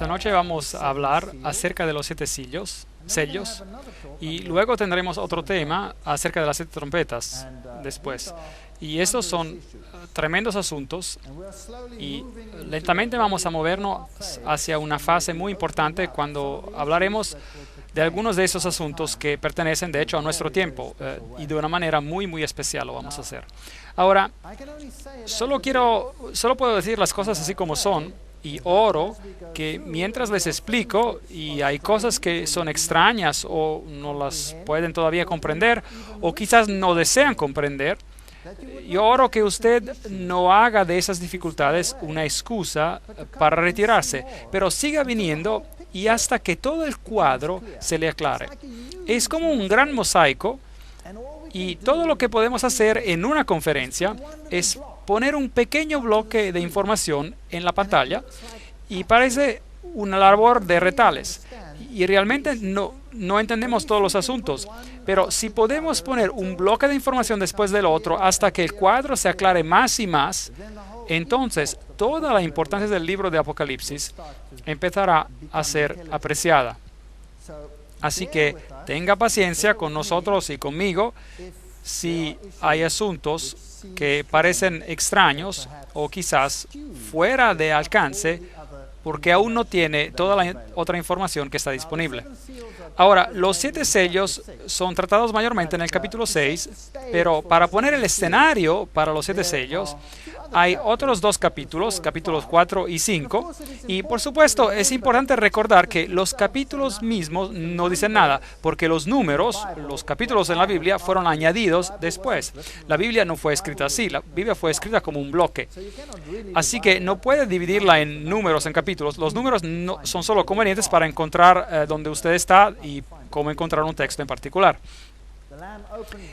Esta noche vamos a hablar acerca de los 7 sellos, y luego tendremos otro tema acerca de las 7 trompetas después. Y estos son tremendos asuntos y lentamente vamos a movernos hacia una fase muy importante cuando hablaremos de algunos de esos asuntos que pertenecen de hecho a nuestro tiempo y de una manera muy muy especial lo vamos a hacer. Ahora, solo puedo decir las cosas así como son. Y oro que mientras les explico y hay cosas que son extrañas o no las pueden todavía comprender o quizás no desean comprender, yo oro que usted no haga de esas dificultades una excusa para retirarse, pero siga viniendo y hasta que todo el cuadro se le aclare. Es como un gran mosaico y todo lo que podemos hacer en una conferencia es poner un pequeño bloque de información en la pantalla y parece una labor de retales y realmente no entendemos todos los asuntos, pero si podemos poner un bloque de información después del otro hasta que el cuadro se aclare más y más, entonces toda la importancia del libro de Apocalipsis empezará a ser apreciada. Así que tenga paciencia con nosotros y conmigo si hay asuntos que parecen extraños o quizás fuera de alcance porque aún no tiene toda la otra información que está disponible. Ahora, los 7 sellos son tratados mayormente en el capítulo 6, pero para poner el escenario para los 7 sellos, hay otros 2 capítulos 4 y 5, y por supuesto es importante recordar que los capítulos mismos no dicen nada, porque los números, los capítulos en la Biblia fueron añadidos después. La Biblia no fue escrita así, la Biblia fue escrita como un bloque. Así que no puede dividirla en números, en capítulos. Los números son solo convenientes para encontrar dónde usted está y cómo encontrar un texto en particular.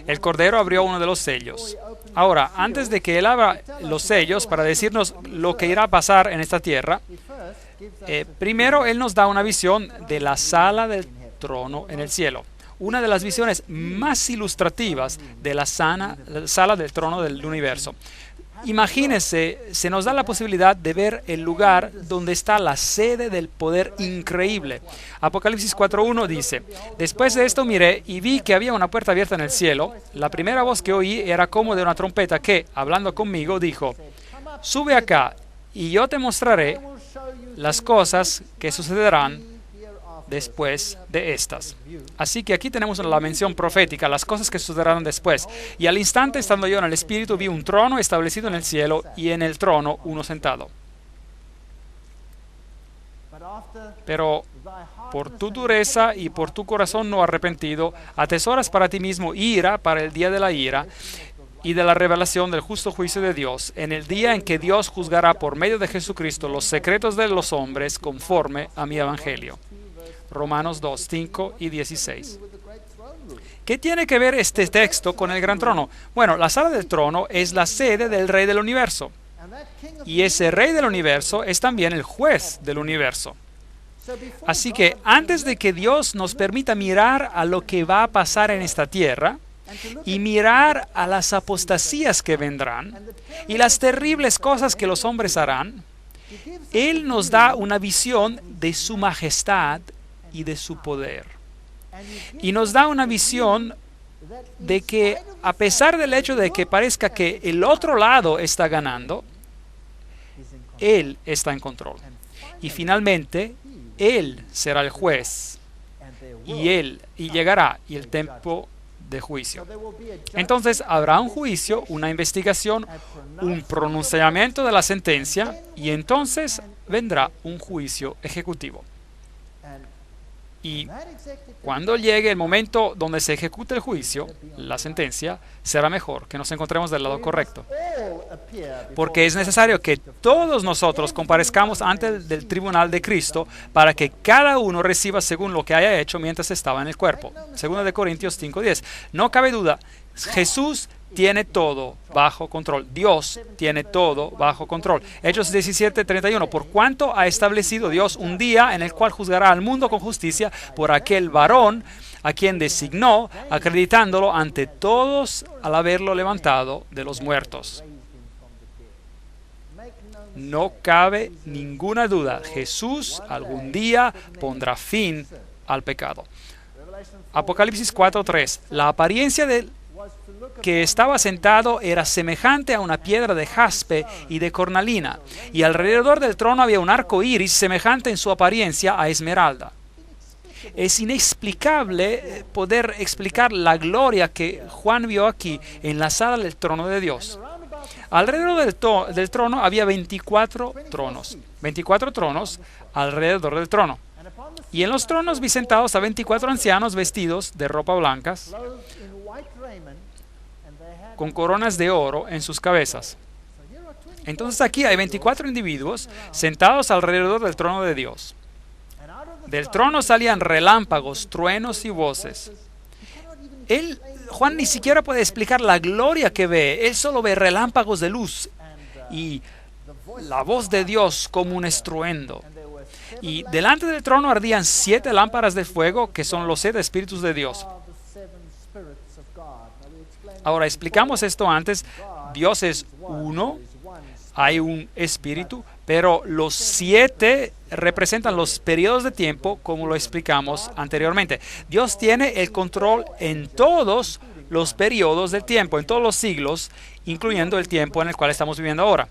El Cordero abrió uno de los sellos. Ahora, antes de que Él abra los sellos para decirnos lo que irá a pasar en esta tierra, primero Él nos da una visión de la sala del trono en el cielo. Una de las visiones más ilustrativas de la sala del trono del universo. Imagínense, se nos da la posibilidad de ver el lugar donde está la sede del poder increíble. Apocalipsis 4.1 dice: Después de esto miré y vi que había una puerta abierta en el cielo. La primera voz que oí era como de una trompeta que, hablando conmigo, dijo: Sube acá y yo te mostraré las cosas que sucederán después de estas. Así que aquí tenemos la mención profética, las cosas que sucederán después. Y al instante, estando yo en el Espíritu, vi un trono establecido en el cielo y en el trono uno sentado. Pero por tu dureza y por tu corazón no arrepentido, atesoras para ti mismo ira para el día de la ira y de la revelación del justo juicio de Dios, en el día en que Dios juzgará por medio de Jesucristo los secretos de los hombres conforme a mi evangelio. Romanos 2, 5 y 16. ¿Qué tiene que ver este texto con el gran trono? Bueno, la sala del trono es la sede del Rey del Universo. Y ese Rey del Universo es también el juez del universo. Así que antes de que Dios nos permita mirar a lo que va a pasar en esta tierra y mirar a las apostasías que vendrán y las terribles cosas que los hombres harán, Él nos da una visión de su majestad y de su poder. Y nos da una visión de que a pesar del hecho de que parezca que el otro lado está ganando, Él está en control. Y finalmente, Él será el juez y llegará y el tiempo de juicio. Entonces habrá un juicio, una investigación, un pronunciamiento de la sentencia y entonces vendrá un juicio ejecutivo. Y cuando llegue el momento donde se ejecute el juicio, la sentencia, será mejor que nos encontremos del lado correcto. Porque es necesario que todos nosotros comparezcamos ante el tribunal de Cristo para que cada uno reciba según lo que haya hecho mientras estaba en el cuerpo. 2 Corintios 5:10. No cabe duda, Jesús tiene todo bajo control. Dios tiene todo bajo control. Hechos 17:31. Por cuanto ha establecido Dios un día en el cual juzgará al mundo con justicia por aquel varón a quien designó, acreditándolo ante todos al haberlo levantado de los muertos. No cabe ninguna duda, Jesús algún día pondrá fin al pecado. Apocalipsis 4:3. La apariencia del que estaba sentado era semejante a una piedra de jaspe y de cornalina, y alrededor del trono había un arco iris semejante en su apariencia a esmeralda. Es inexplicable poder explicar la gloria que Juan vio aquí en la sala del trono de Dios. Alrededor del trono había 24 tronos. 24 tronos alrededor del trono. Y en los tronos vi sentados a 24 ancianos vestidos de ropa blancas, con coronas de oro en sus cabezas. Entonces aquí hay 24 individuos sentados alrededor del trono de Dios. Del trono salían relámpagos, truenos y voces. Juan ni siquiera puede explicar la gloria que ve. Él solo ve relámpagos de luz y la voz de Dios como un estruendo. Y delante del trono ardían 7 lámparas de fuego, que son los 7 espíritus de Dios. Ahora, explicamos esto antes. Dios es uno, hay un espíritu, pero los 7 representan los periodos de tiempo, como lo explicamos anteriormente. Dios tiene el control en todos los periodos del tiempo, en todos los siglos, incluyendo el tiempo en el cual estamos viviendo ahora.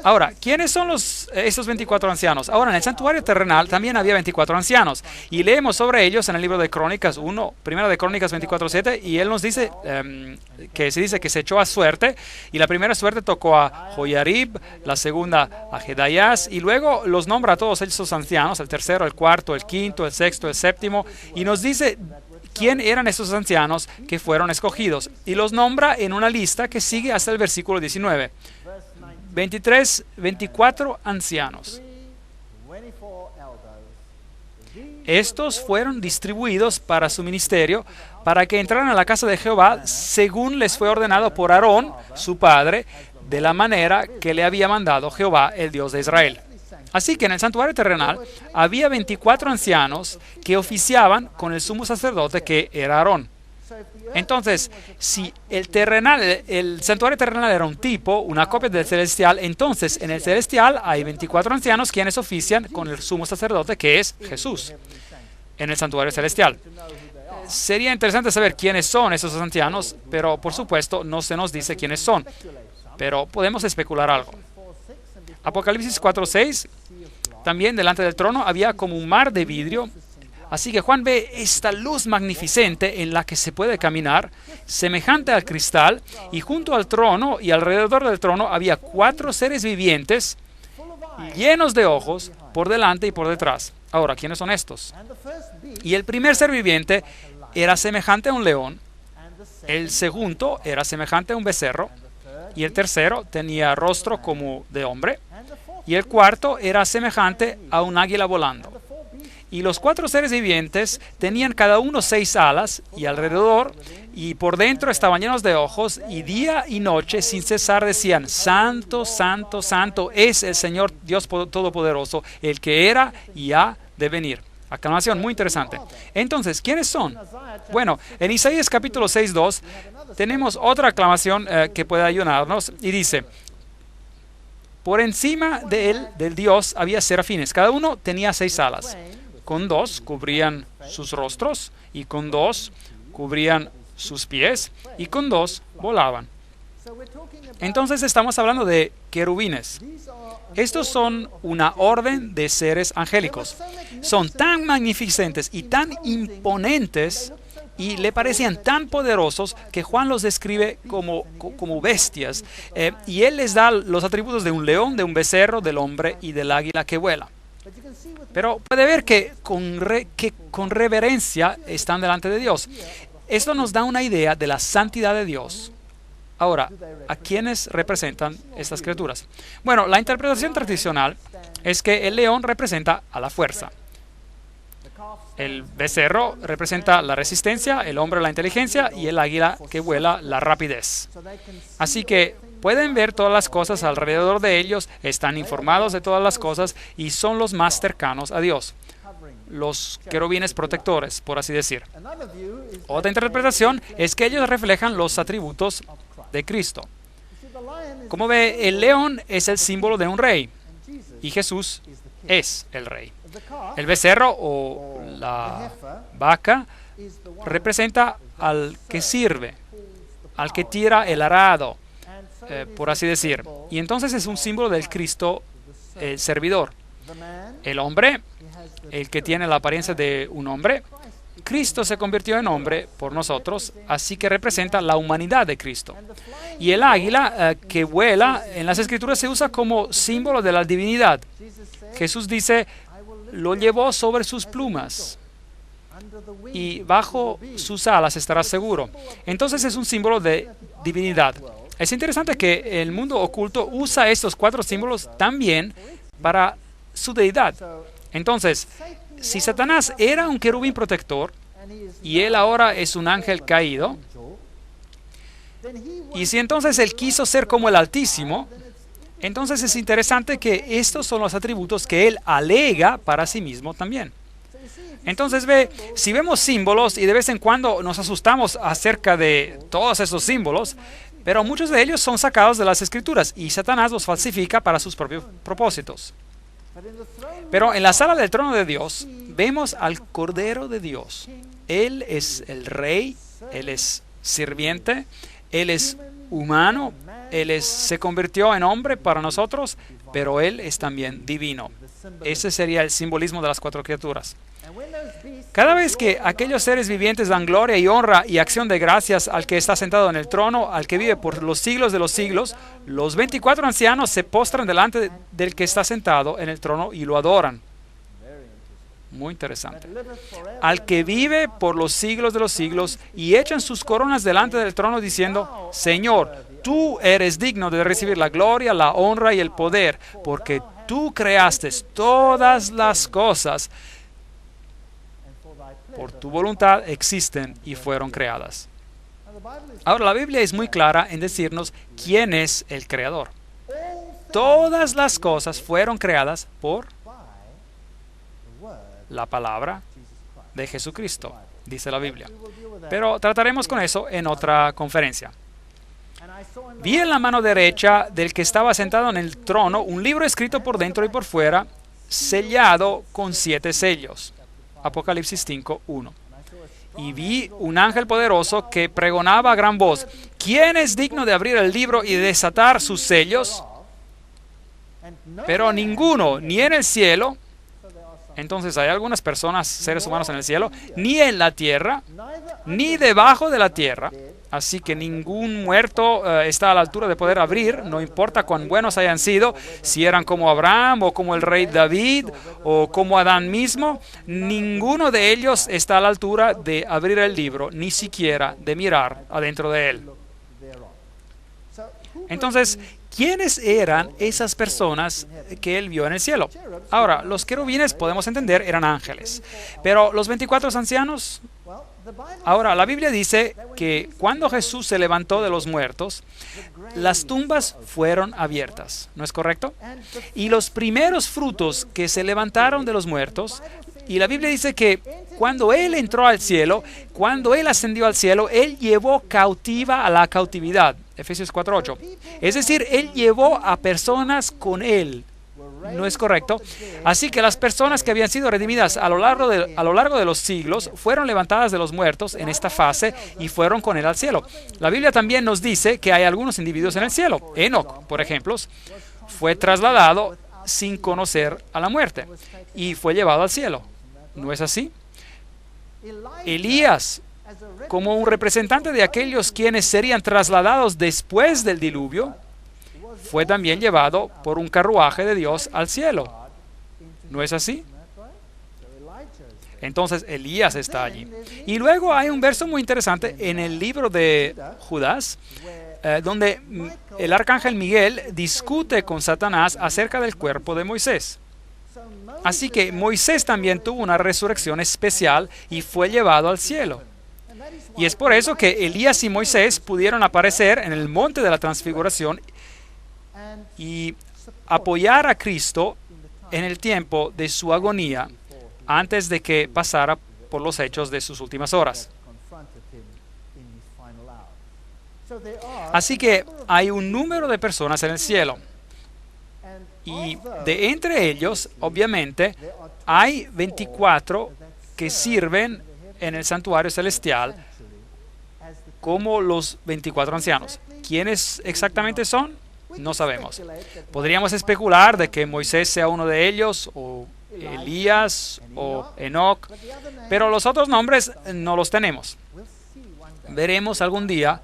Ahora, ¿quiénes son estos 24 ancianos? Ahora, en el santuario terrenal también había 24 ancianos, y leemos sobre ellos en el libro de Crónicas 1, primera de Crónicas 24:7, y él nos dice que se dice que se echó a suerte, y la primera suerte tocó a Joiarib, la segunda a Jedayás, y luego los nombra a todos esos ancianos, el tercero, el cuarto, el quinto, el sexto, el séptimo, y nos dice quién eran esos ancianos que fueron escogidos, y los nombra en una lista que sigue hasta el versículo 19. 24 ancianos. Estos fueron distribuidos para su ministerio, para que entraran a la casa de Jehová según les fue ordenado por Aarón, su padre, de la manera que le había mandado Jehová, el Dios de Israel. Así que en el santuario terrenal había 24 ancianos que oficiaban con el sumo sacerdote, que era Aarón. Entonces, si el santuario terrenal era un tipo, una copia del celestial, entonces en el celestial hay 24 ancianos quienes ofician con el sumo sacerdote, que es Jesús, en el santuario celestial. Sería interesante saber quiénes son esos ancianos, pero por supuesto no se nos dice quiénes son, pero podemos especular algo. Apocalipsis 4:6, también delante del trono había como un mar de vidrio. Así que Juan ve esta luz magnificente en la que se puede caminar, semejante al cristal, y junto al trono y alrededor del trono había 4 seres vivientes llenos de ojos por delante y por detrás. Ahora, ¿quiénes son estos? Y el primer ser viviente era semejante a un león, el segundo era semejante a un becerro, y el tercero tenía rostro como de hombre, y el cuarto era semejante a un águila volando. Y los 4 seres vivientes tenían cada uno 6 alas, y alrededor y por dentro estaban llenos de ojos, y día y noche sin cesar decían: Santo, Santo, Santo es el Señor Dios Todopoderoso, el que era y ha de venir. Aclamación muy interesante. Entonces, ¿quiénes son? Bueno, en Isaías capítulo 6:2 tenemos otra aclamación que puede ayudarnos, y dice: por encima de él, del Dios, había serafines, cada uno tenía 6 alas. Con 2 cubrían sus rostros, y con 2 cubrían sus pies, y con 2 volaban. Entonces estamos hablando de querubines. Estos son una orden de seres angélicos. Son tan magnificentes y tan imponentes, y le parecían tan poderosos, que Juan los describe como bestias, y él les da los atributos de un león, de un becerro, del hombre y del águila que vuela. Pero puede ver que con reverencia están delante de Dios. Esto nos da una idea de la santidad de Dios. Ahora, ¿a quiénes representan estas criaturas? Bueno, la interpretación tradicional es que el león representa a la fuerza, el becerro representa la resistencia, el hombre la inteligencia, y el águila que vuela la rapidez. Así que pueden ver todas las cosas alrededor de ellos, están informados de todas las cosas y son los más cercanos a Dios, los querubines protectores, por así decir. Otra interpretación es que ellos reflejan los atributos de Cristo. Como ve, el león es el símbolo de un rey y Jesús es el rey. El becerro o la vaca representa al que sirve, al que tira el arado, por así decir. Y entonces es un símbolo del Cristo, el servidor. El hombre, el que tiene la apariencia de un hombre, Cristo se convirtió en hombre por nosotros, así que representa la humanidad de Cristo. Y el águila que vuela en las Escrituras se usa como símbolo de la divinidad. Jesús dice, lo llevó sobre sus plumas y bajo sus alas estará seguro. Entonces es un símbolo de divinidad. Es interesante que el mundo oculto usa estos 4 símbolos también para su deidad. Entonces, si Satanás era un querubín protector y él ahora es un ángel caído, y si entonces él quiso ser como el Altísimo, entonces es interesante que estos son los atributos que él alega para sí mismo también. Entonces ve, si vemos símbolos y de vez en cuando nos asustamos acerca de todos esos símbolos, pero muchos de ellos son sacados de las Escrituras y Satanás los falsifica para sus propios propósitos. Pero en la sala del trono de Dios vemos al Cordero de Dios. Él es el Rey, Él es sirviente, Él es humano, Él se convirtió en hombre para nosotros, pero Él es también divino. Ese sería el simbolismo de las 4 criaturas. Cada vez que aquellos seres vivientes dan gloria y honra y acción de gracias al que está sentado en el trono, al que vive por los siglos de los siglos, los 24 ancianos se postran delante del que está sentado en el trono y lo adoran. Muy interesante. Al que vive por los siglos de los siglos y echan sus coronas delante del trono diciendo, Señor, tú eres digno de recibir la gloria, la honra y el poder, porque tú creaste todas las cosas. Por tu voluntad existen y fueron creadas. Ahora, la Biblia es muy clara en decirnos quién es el Creador. Todas las cosas fueron creadas por la palabra de Jesucristo, dice la Biblia. Pero trataremos con eso en otra conferencia. Vi en la mano derecha del que estaba sentado en el trono un libro escrito por dentro y por fuera, sellado con 7 sellos. Apocalipsis 5:1. Y vi un ángel poderoso que pregonaba a gran voz, ¿quién es digno de abrir el libro y de desatar sus sellos? Pero ninguno, ni en el cielo, entonces hay algunas personas, seres humanos en el cielo, ni en la tierra, ni debajo de la tierra. Así que ningún muerto está a la altura de poder abrir, no importa cuán buenos hayan sido, si eran como Abraham o como el rey David o como Adán mismo, ninguno de ellos está a la altura de abrir el libro, ni siquiera de mirar adentro de él. Entonces, ¿quiénes eran esas personas que él vio en el cielo? Ahora, los querubines, podemos entender, eran ángeles, pero los 24 ancianos. Ahora, la Biblia dice que cuando Jesús se levantó de los muertos, las tumbas fueron abiertas, ¿no es correcto? Y los primeros frutos que se levantaron de los muertos, y la Biblia dice que cuando Él entró al cielo, cuando Él ascendió al cielo, Él llevó cautiva a la cautividad, Efesios 4:8. Es decir, Él llevó a personas con Él. ¿No es correcto? Así que las personas que habían sido redimidas a lo largo de los siglos fueron levantadas de los muertos en esta fase y fueron con él al cielo. La Biblia también nos dice que hay algunos individuos en el cielo. Enoc, por ejemplo, fue trasladado sin conocer a la muerte y fue llevado al cielo. ¿No es así? Elías, como un representante de aquellos quienes serían trasladados después del diluvio, fue también llevado por un carruaje de Dios al cielo. ¿No es así? Entonces Elías está allí. Y luego hay un verso muy interesante en el libro de Judas, donde el arcángel Miguel discute con Satanás acerca del cuerpo de Moisés. Así que Moisés también tuvo una resurrección especial y fue llevado al cielo. Y es por eso que Elías y Moisés pudieron aparecer en el monte de la transfiguración y apoyar a Cristo en el tiempo de su agonía antes de que pasara por los hechos de sus últimas horas. Así que hay un número de personas en el cielo. Y de entre ellos, obviamente, hay 24 que sirven en el santuario celestial como los 24 ancianos. ¿Quiénes exactamente son? No sabemos. Podríamos especular de que Moisés sea uno de ellos, o Elías, o Enoc, pero los otros nombres no los tenemos. Veremos algún día,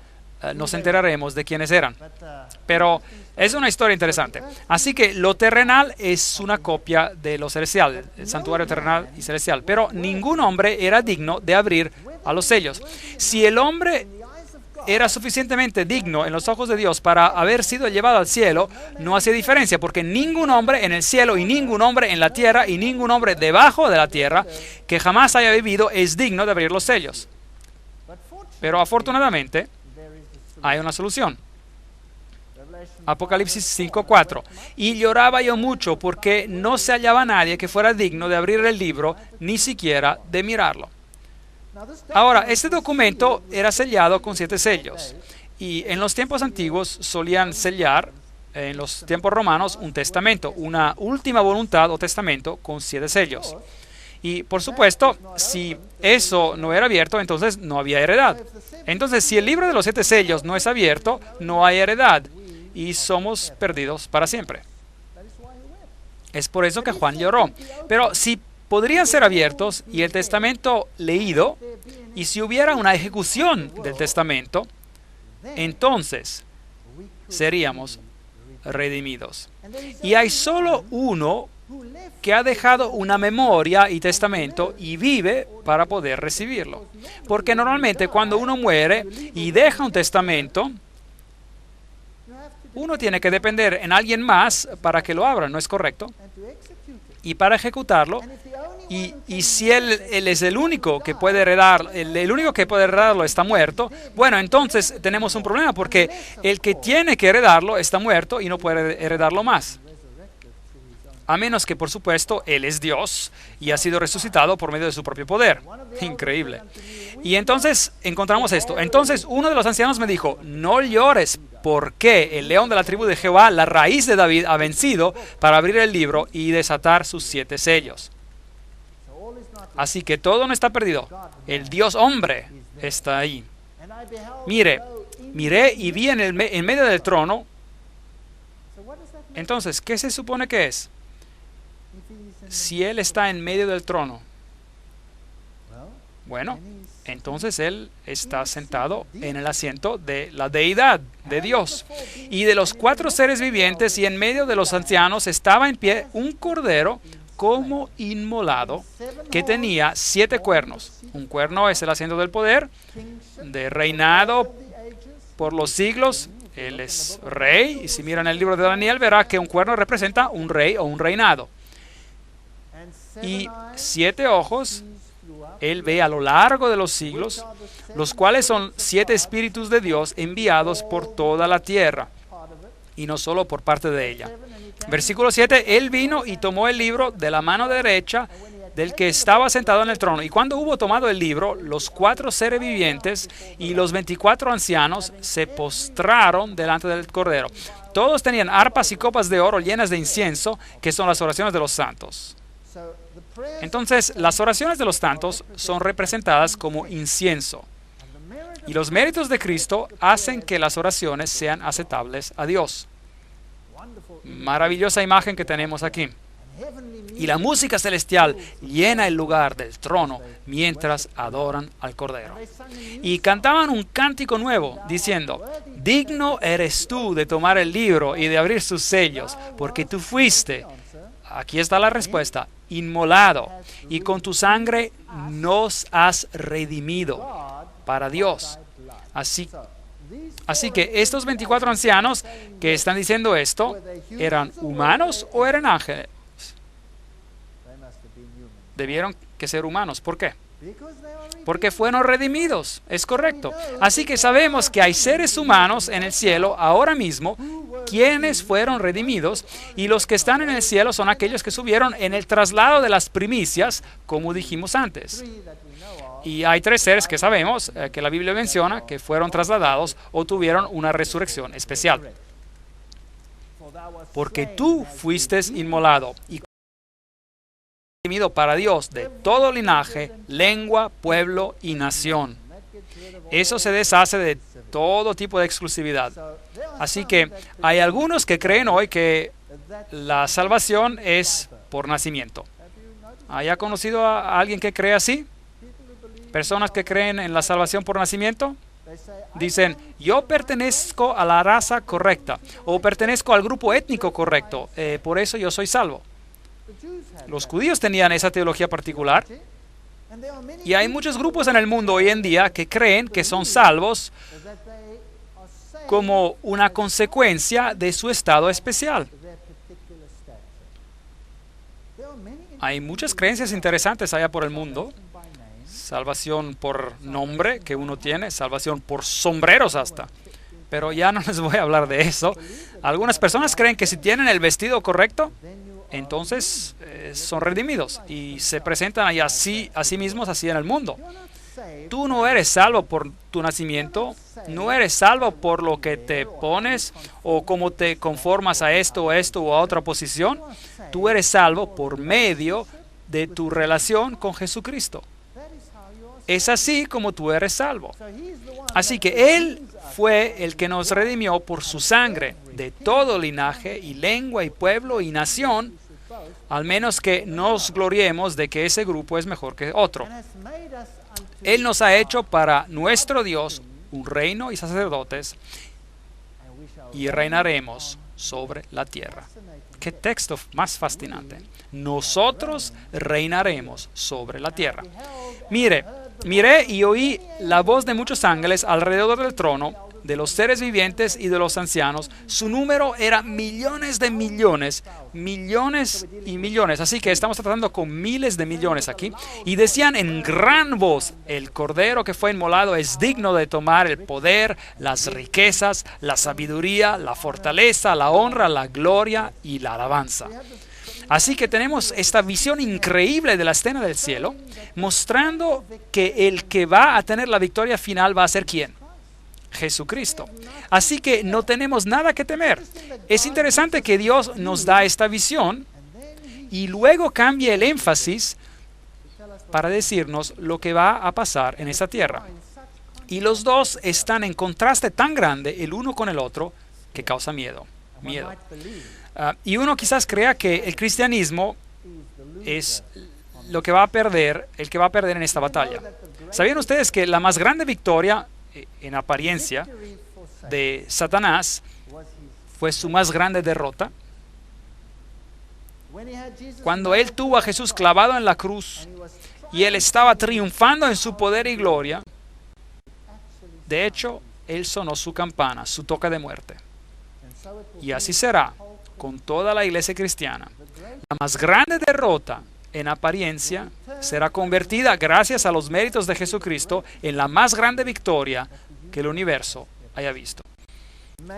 nos enteraremos de quiénes eran. Pero es una historia interesante. Así que lo terrenal es una copia de lo celestial, el santuario terrenal y celestial. Pero ningún hombre era digno de abrir a los sellos. Si el hombre era suficientemente digno en los ojos de Dios para haber sido llevado al cielo, no hacía diferencia, porque ningún hombre en el cielo y ningún hombre en la tierra y ningún hombre debajo de la tierra que jamás haya vivido es digno de abrir los sellos. Pero afortunadamente hay una solución. Apocalipsis 5:4. Y lloraba yo mucho porque no se hallaba nadie que fuera digno de abrir el libro, ni siquiera de mirarlo. Ahora, este documento era sellado con 7 sellos. Y en los tiempos antiguos solían sellar, en los tiempos romanos, un testamento, una última voluntad o testamento con 7 sellos. Y por supuesto, si eso no era abierto, entonces no había heredad. Entonces, si el libro de los 7 sellos no es abierto, no hay heredad y somos perdidos para siempre. Es por eso que Juan lloró. Pero si podrían ser abiertos y el testamento leído, y si hubiera una ejecución del testamento, entonces seríamos redimidos. Y hay solo uno que ha dejado una memoria y testamento y vive para poder recibirlo. Porque normalmente cuando uno muere y deja un testamento, uno tiene que depender en alguien más para que lo abra, ¿no es correcto? Y para ejecutarlo, y si él es el único que puede heredar, el único que puede heredarlo está muerto, bueno, entonces tenemos un problema porque el que tiene que heredarlo está muerto y no puede heredarlo más. A menos que, por supuesto, Él es Dios y ha sido resucitado por medio de su propio poder. Increíble. Y entonces encontramos esto. Entonces uno de los ancianos me dijo, no llores, porque el león de la tribu de Jehová, la raíz de David, ha vencido para abrir el libro y desatar sus 7 sellos. Así que todo no está perdido. El Dios hombre está ahí. Miré y vi en medio del trono. Entonces, ¿qué se supone que es? Si Él está en medio del trono, bueno, entonces Él está sentado en el asiento de la deidad, de Dios. Y de los 4 seres vivientes y en medio de los ancianos estaba en pie un cordero como inmolado que tenía 7 cuernos. Un cuerno es el asiento del poder, de reinado por los siglos. Él es rey, y si miran el libro de Daniel verá que un cuerno representa un rey o un reinado. Y 7 ojos, Él ve a lo largo de los siglos, los cuales son 7 espíritus de Dios enviados por toda la tierra, y no solo por parte de ella. Versículo 7, Él vino y tomó el libro de la mano derecha del que estaba sentado en el trono. Y cuando hubo tomado el libro, los 4 seres vivientes y los 24 ancianos se postraron delante del Cordero. Todos tenían arpas y copas de oro llenas de incienso, que son las oraciones de los santos. Entonces, las oraciones de los santos son representadas como incienso. Y los méritos de Cristo hacen que las oraciones sean aceptables a Dios. Maravillosa imagen que tenemos aquí. Y la música celestial llena el lugar del trono mientras adoran al Cordero. Y cantaban un cántico nuevo, diciendo, digno eres tú de tomar el libro y de abrir sus sellos, porque tú fuiste, aquí está la respuesta, inmolado, y con tu sangre nos has redimido para Dios. Así que estos 24 ancianos que están diciendo esto, ¿eran humanos o eran ángeles? Debieron que ser humanos. ¿Por qué? Porque fueron redimidos. Es correcto. Así que sabemos que hay seres humanos en el cielo ahora mismo quienes fueron redimidos, y los que están en el cielo son aquellos que subieron en el traslado de las primicias, como dijimos antes. Y hay 3 seres que sabemos que la Biblia menciona que fueron trasladados o tuvieron una resurrección especial. Porque tú fuiste inmolado y redimido para Dios de todo linaje, lengua, pueblo y nación. Eso se deshace de todo tipo de exclusividad. Así que hay algunos que creen hoy que la salvación es por nacimiento. ¿Haya conocido a alguien que cree así? Personas que creen en la salvación por nacimiento. Dicen, yo pertenezco a la raza correcta o pertenezco al grupo étnico correcto, por eso yo soy salvo. Los judíos tenían esa teología particular y hay muchos grupos en el mundo hoy en día que creen que son salvos como una consecuencia de su estado especial. Hay muchas creencias interesantes allá por el mundo. Salvación por nombre que uno tiene, salvación por sombreros hasta. Pero ya no les voy a hablar de eso. Algunas personas creen que si tienen el vestido correcto, entonces son redimidos y se presentan ahí así, a sí mismos así en el mundo. Tú no eres salvo por tu nacimiento, no eres salvo por lo que te pones o cómo te conformas a esto o a otra posición. Tú eres salvo por medio de tu relación con Jesucristo. Es así como tú eres salvo. Así que Él fue el que nos redimió por su sangre de todo linaje y lengua y pueblo y nación, al menos que nos gloriemos de que ese grupo es mejor que otro. Él nos ha hecho para nuestro Dios un reino y sacerdotes y reinaremos sobre la tierra. Qué texto más fascinante. Nosotros reinaremos sobre la tierra. Miré y oí la voz de muchos ángeles alrededor del trono, de los seres vivientes y de los ancianos. Su número era millones de millones, millones y millones. Así que estamos tratando con miles de millones aquí. Y decían en gran voz, el Cordero que fue inmolado es digno de tomar el poder, las riquezas, la sabiduría, la fortaleza, la honra, la gloria y la alabanza. Así que tenemos esta visión increíble de la escena del cielo, mostrando que el que va a tener la victoria final va a ser ¿quién? Jesucristo. Así que no tenemos nada que temer. Es interesante que Dios nos da esta visión y luego cambia el énfasis para decirnos lo que va a pasar en esta tierra. Y los dos están en contraste tan grande el uno con el otro que causa miedo. Y uno quizás crea que el cristianismo es lo que va a perder, el que va a perder en esta batalla. ¿Sabían ustedes que la más grande victoria en apariencia de Satanás fue su más grande derrota? Cuando él tuvo a Jesús clavado en la cruz y él estaba triunfando en su poder y gloria, de hecho, él sonó su campana, su toque de muerte. Y así será con toda la iglesia cristiana. La más grande derrota en apariencia será convertida, gracias a los méritos de Jesucristo, en la más grande victoria que el universo haya visto.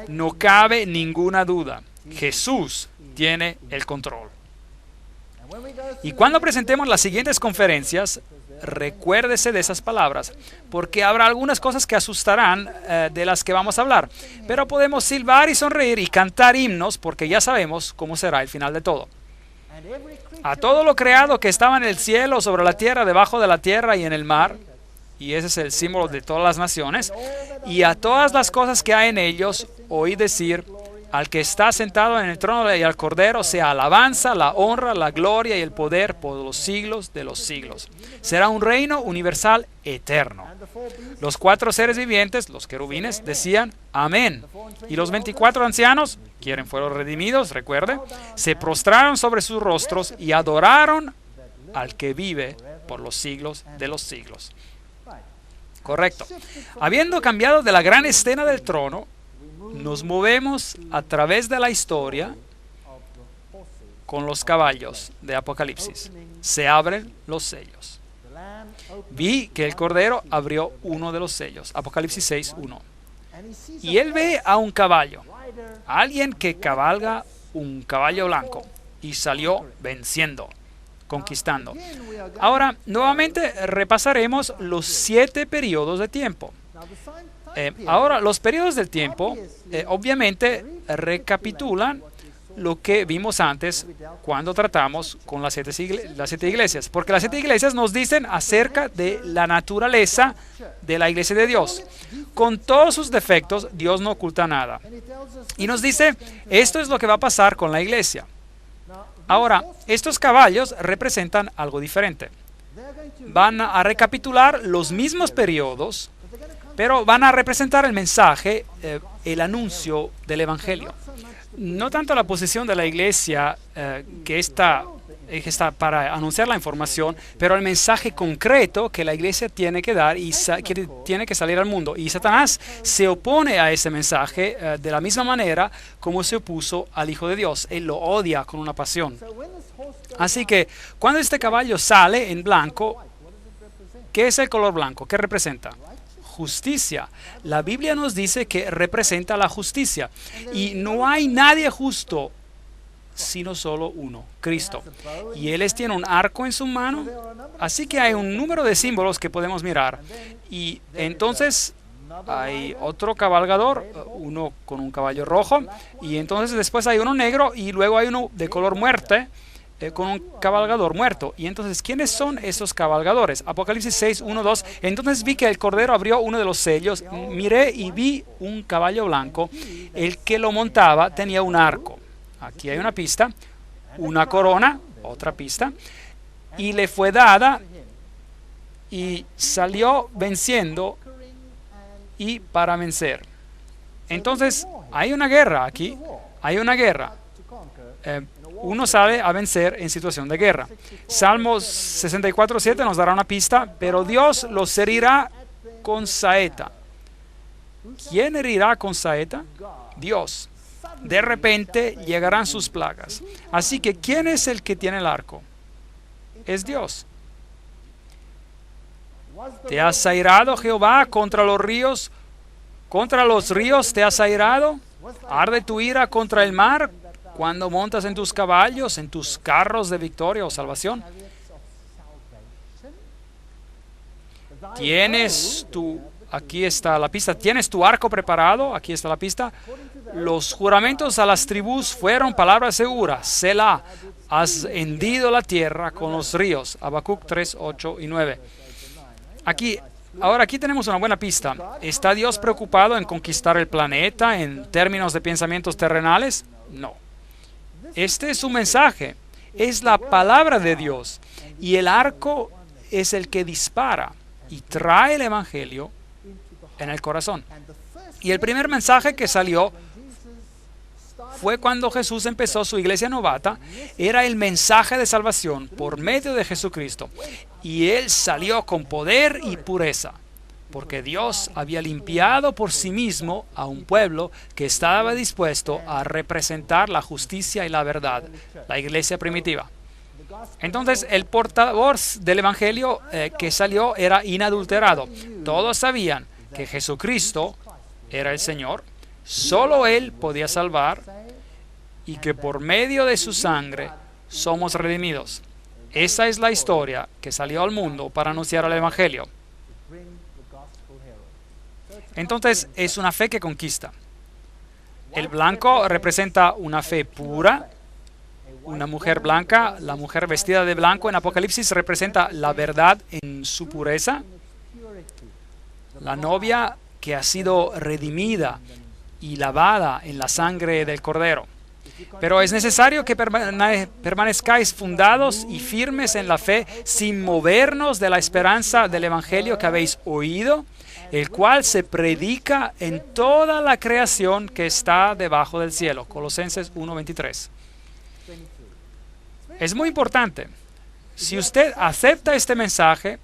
No cabe ninguna duda. Jesús tiene el control. Y cuando presentemos las siguientes conferencias, recuérdese de esas palabras, porque habrá algunas cosas que asustarán de las que vamos a hablar, pero podemos silbar y sonreír y cantar himnos porque ya sabemos cómo será el final de todo. A todo lo creado que estaba en el cielo, sobre la tierra, debajo de la tierra y en el mar, y ese es el símbolo de todas las naciones, y a todas las cosas que hay en ellos, oí decir: al que está sentado en el trono y al Cordero sea alabanza, la honra, la gloria y el poder por los siglos de los siglos. Será un reino universal eterno. Los 4 seres vivientes, los querubines, decían amén. Y los 24 ancianos, quienes fueron redimidos, recuerde, se prostraron sobre sus rostros y adoraron al que vive por los siglos de los siglos. Correcto. Habiendo cambiado de la gran escena del trono, nos movemos a través de la historia con los caballos de Apocalipsis. Se abren los sellos. Vi que el Cordero abrió uno de los sellos. Apocalipsis 6:1. Y él ve a un caballo, a alguien que cabalga un caballo blanco, y salió venciendo, conquistando. Ahora, nuevamente repasaremos los 7 periodos de tiempo. Ahora, los periodos del tiempo, obviamente, recapitulan lo que vimos antes cuando tratamos con las 7 iglesias. Porque las 7 iglesias nos dicen acerca de la naturaleza de la iglesia de Dios. Con todos sus defectos, Dios no oculta nada. Y nos dice, esto es lo que va a pasar con la iglesia. Ahora, estos caballos representan algo diferente. Van a recapitular los mismos periodos, pero van a representar el mensaje, el anuncio del Evangelio. No tanto la posición de la iglesia que está para anunciar la información, pero el mensaje concreto que la iglesia tiene que dar y que tiene que salir al mundo. Y Satanás se opone a ese mensaje de la misma manera como se opuso al Hijo de Dios. Él lo odia con una pasión. Así que cuando este caballo sale en blanco, ¿qué es el color blanco? ¿Qué representa? Justicia. La Biblia nos dice que representa la justicia. Y no hay nadie justo sino solo uno, Cristo. Y Él tiene un arco en su mano, así que hay un número de símbolos que podemos mirar. Y entonces hay otro cabalgador, uno con un caballo rojo, y entonces después hay uno negro, y luego hay uno de color muerte, con un cabalgador muerto. Y entonces, ¿quiénes son esos cabalgadores? Apocalipsis 6, 1, 2. Entonces vi que el Cordero abrió uno de los sellos, miré y vi un caballo blanco. El que lo montaba tenía un arco. Aquí hay una pista, una corona, otra pista, y le fue dada y salió venciendo y para vencer. Entonces, hay una guerra aquí, hay una guerra. Uno sale a vencer en situación de guerra. Salmos 64:7 nos dará una pista, pero Dios los herirá con saeta. ¿Quién herirá con saeta? Dios. De repente llegarán sus plagas. Así que, ¿quién es el que tiene el arco? Es Dios. ¿Te has airado, Jehová, contra los ríos? ¿Contra los ríos te has airado? ¿Arde tu ira contra el mar cuando montas en tus caballos, en tus carros de victoria o salvación? Aquí está la pista. ¿Tienes tu arco preparado? Aquí está la pista. Los juramentos a las tribus fueron palabras seguras. Selah, has hendido la tierra con los ríos. Habacuc 3, 8 y 9. Ahora aquí tenemos una buena pista. ¿Está Dios preocupado en conquistar el planeta en términos de pensamientos terrenales? No. Este es su mensaje. Es la palabra de Dios. Y el arco es el que dispara y trae el Evangelio en el corazón. Y el primer mensaje que salió fue cuando Jesús empezó su iglesia novata. Era el mensaje de salvación por medio de Jesucristo. Y Él salió con poder y pureza, porque Dios había limpiado por sí mismo a un pueblo que estaba dispuesto a representar la justicia y la verdad, la iglesia primitiva. Entonces, el portavoz del Evangelio que salió era inadulterado. Todos sabían que Jesucristo era el Señor, solo Él podía salvar, y que por medio de su sangre somos redimidos. Esa es la historia que salió al mundo para anunciar el Evangelio. Entonces, es una fe que conquista. El blanco representa una fe pura, una mujer blanca. La mujer vestida de blanco en Apocalipsis representa la verdad en su pureza. La novia que ha sido redimida y lavada en la sangre del Cordero. Pero es necesario que permanezcáis fundados y firmes en la fe, sin movernos de la esperanza del Evangelio que habéis oído, el cual se predica en toda la creación que está debajo del cielo. Colosenses 1:23. Es muy importante. Si usted acepta este mensaje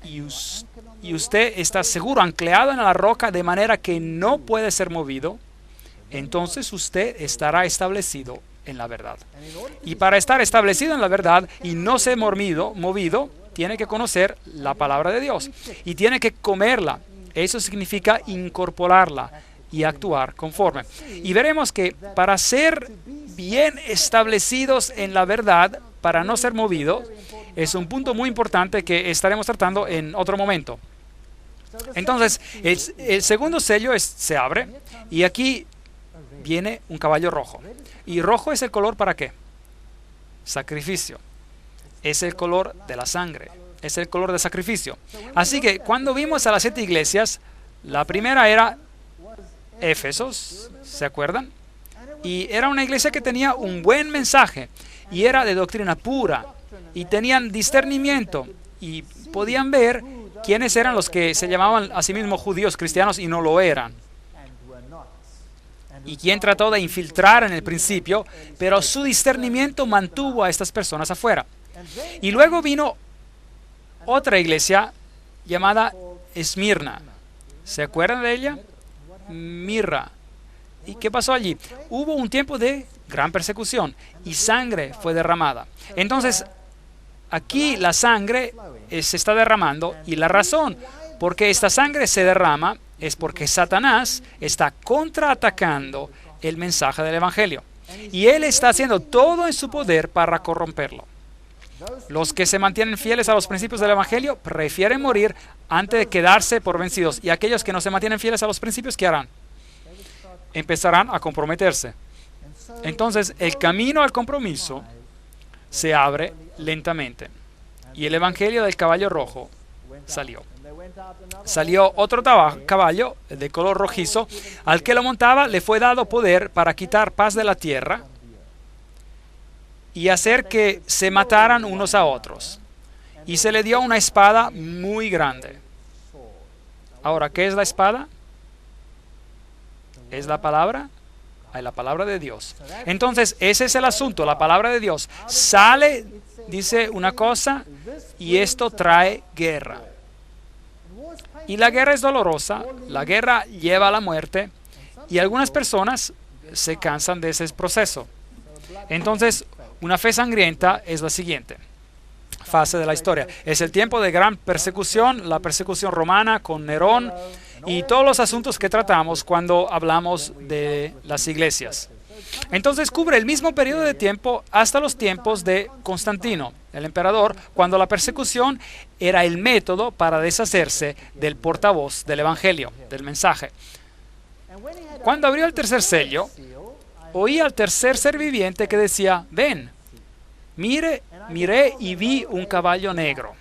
y usted está seguro, anclado en la roca de manera que no puede ser movido, entonces usted estará establecido en la verdad. Y para estar establecido en la verdad y no ser movido, tiene que conocer la palabra de Dios y tiene que comerla. Eso significa incorporarla y actuar conforme. Y veremos que para ser bien establecidos en la verdad, para no ser movido es un punto muy importante que estaremos tratando en otro momento. Entonces, el segundo sello se abre y aquí viene un caballo rojo. ¿Y rojo es el color para qué? Sacrificio. Es el color de la sangre. Es el color de sacrificio. Así que cuando vimos a las 7 iglesias, la primera era Éfesos, ¿se acuerdan? Y era una iglesia que tenía un buen mensaje y era de doctrina pura y tenían discernimiento y podían ver quiénes eran los que se llamaban a sí mismos judíos cristianos y no lo eran. Y quien trató de infiltrar en el principio, pero su discernimiento mantuvo a estas personas afuera. Y luego vino otra iglesia llamada Esmirna. ¿Se acuerdan de ella? Mirra. ¿Y qué pasó allí? Hubo un tiempo de gran persecución y sangre fue derramada. Entonces, aquí la sangre se está derramando y la razón por qué esta sangre se derrama es porque Satanás está contraatacando el mensaje del Evangelio. Y él está haciendo todo en su poder para corromperlo. Los que se mantienen fieles a los principios del Evangelio prefieren morir antes de quedarse por vencidos. Y aquellos que no se mantienen fieles a los principios, ¿qué harán? Empezarán a comprometerse. Entonces, el camino al compromiso se abre lentamente. Y el Evangelio del caballo rojo salió. Salió otro caballo de color rojizo. Al que lo montaba le fue dado poder para quitar paz de la tierra y hacer que se mataran unos a otros. Y se le dio una espada muy grande. Ahora, ¿qué es la espada? ¿Es la palabra? Hay la palabra de Dios. Entonces, ese es el asunto. La palabra de Dios sale, dice una cosa, y esto trae guerra. Y la guerra es dolorosa, la guerra lleva a la muerte, y algunas personas se cansan de ese proceso. Entonces, una fe sangrienta es la siguiente fase de la historia. Es el tiempo de gran persecución, la persecución romana con Nerón y todos los asuntos que tratamos cuando hablamos de las iglesias. Entonces cubre el mismo periodo de tiempo hasta los tiempos de Constantino, el emperador, cuando la persecución era el método para deshacerse del portavoz del evangelio, del mensaje. Cuando abrió el tercer sello, oí al tercer ser viviente que decía: ven, miré y vi un caballo negro.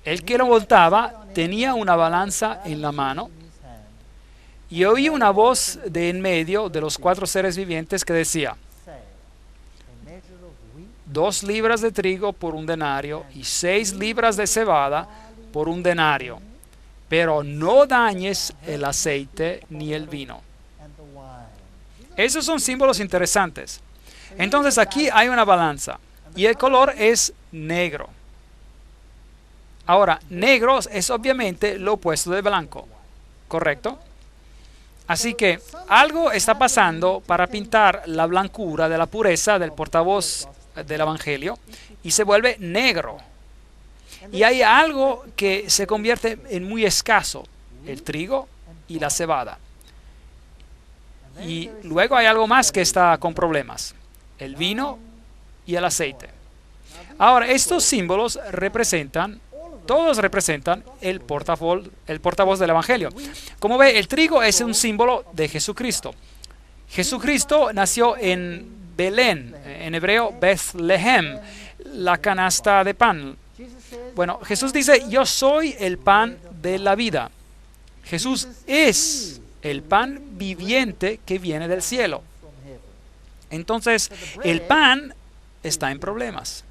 El que lo montaba tenía una balanza en la mano, y oí una voz de en medio de los 4 seres vivientes que decía: 2 libras de trigo por 1 denario y 6 libras de cebada por 1 denario, pero no dañes el aceite ni el vino. Esos son símbolos interesantes. Entonces aquí hay una balanza y el color es negro. Ahora, negro es obviamente lo opuesto de blanco, ¿correcto? Así que algo está pasando para pintar la blancura de la pureza del portavoz del evangelio y se vuelve negro. Y hay algo que se convierte en muy escaso: el trigo y la cebada. Y luego hay algo más que está con problemas: el vino y el aceite. Ahora, estos símbolos todos representan el portavoz del evangelio. Como ve, el trigo es un símbolo de Jesucristo. Jesucristo nació en Belén, en hebreo Bethlehem, la canasta de pan. Bueno, Jesús dice: yo soy el pan de la vida. Jesús es el pan viviente que viene del cielo. Entonces, el pan está en problemas.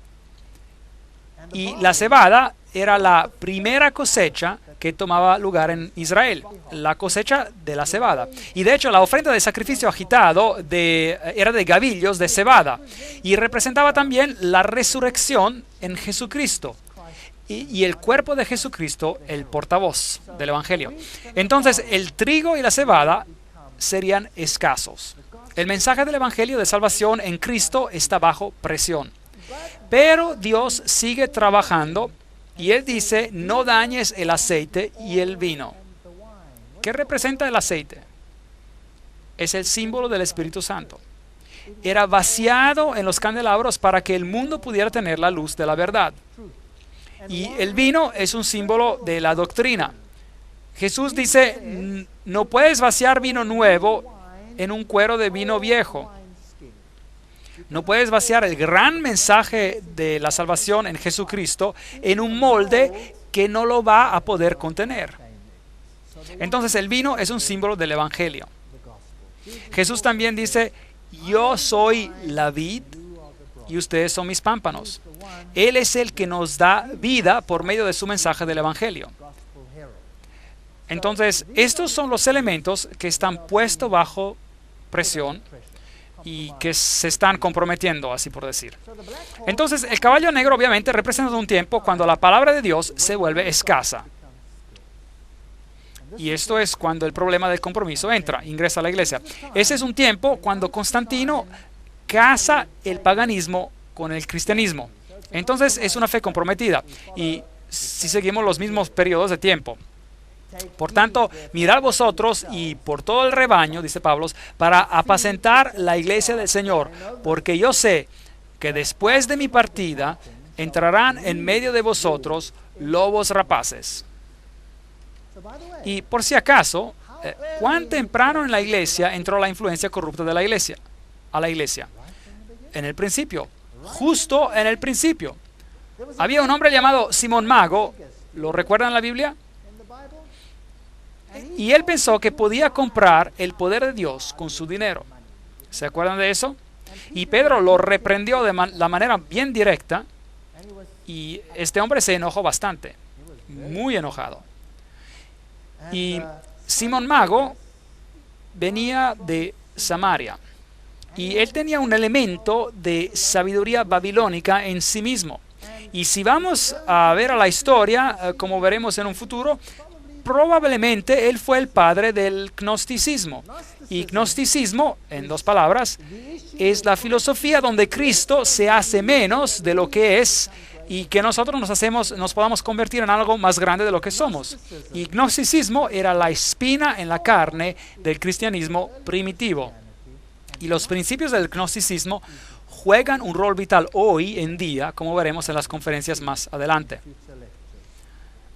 Y la cebada era la primera cosecha que tomaba lugar en Israel, la cosecha de la cebada. Y de hecho, la ofrenda de sacrificio agitado era de gavillos de cebada y representaba también la resurrección en Jesucristo. Y el cuerpo de Jesucristo, el portavoz del evangelio. Entonces, el trigo y la cebada serían escasos. El mensaje del evangelio de salvación en Cristo está bajo presión. Pero Dios sigue trabajando y Él dice: no dañes el aceite y el vino. ¿Qué representa el aceite? Es el símbolo del Espíritu Santo. era vaciado en los candelabros para que el mundo pudiera tener la luz de la verdad. Y el vino es un símbolo de la doctrina. Jesús dice, no puedes vaciar vino nuevo en un cuero de vino viejo. No puedes vaciar el gran mensaje de la salvación en Jesucristo en un molde que no lo va a poder contener. Entonces el vino es un símbolo del Evangelio. Jesús también dice, yo soy la vid y ustedes son mis pámpanos. Él es el que nos da vida por medio de su mensaje del Evangelio. Entonces, estos son los elementos que están puestos bajo presión y que se están comprometiendo, así por decir. Entonces, el caballo negro obviamente representa un tiempo cuando la palabra de Dios se vuelve escasa. Y esto es cuando el problema del compromiso ingresa a la iglesia. Ese es un tiempo cuando Constantino casa el paganismo con el cristianismo. Entonces es una fe comprometida. Y si seguimos los mismos periodos de tiempo. Por tanto, mirad vosotros y por todo el rebaño, dice Pablo, para apacentar la iglesia del Señor, porque yo sé que después de mi partida entrarán en medio de vosotros lobos rapaces. Y por si acaso, ¿cuán temprano en la iglesia entró la influencia corrupta de la iglesia a la iglesia? En el principio, justo en el principio. Había un hombre llamado Simón Mago, ¿lo recuerdan en la Biblia? Y él pensó que podía comprar el poder de Dios con su dinero. ¿Se acuerdan de eso? Y Pedro lo reprendió de la manera bien directa y este hombre se enojó bastante, muy enojado. Y Simón Mago venía de Samaria y él tenía un elemento de sabiduría babilónica en sí mismo. Y si vamos a ver a la historia, como veremos en un futuro, probablemente él fue el padre del gnosticismo. Y gnosticismo, en dos palabras, es la filosofía donde Cristo se hace menos de lo que es y que nosotros nos podamos convertir en algo más grande de lo que somos. Y gnosticismo era la espina en la carne del cristianismo primitivo. Y los principios del gnosticismo juegan un rol vital hoy en día, como veremos en las conferencias más adelante.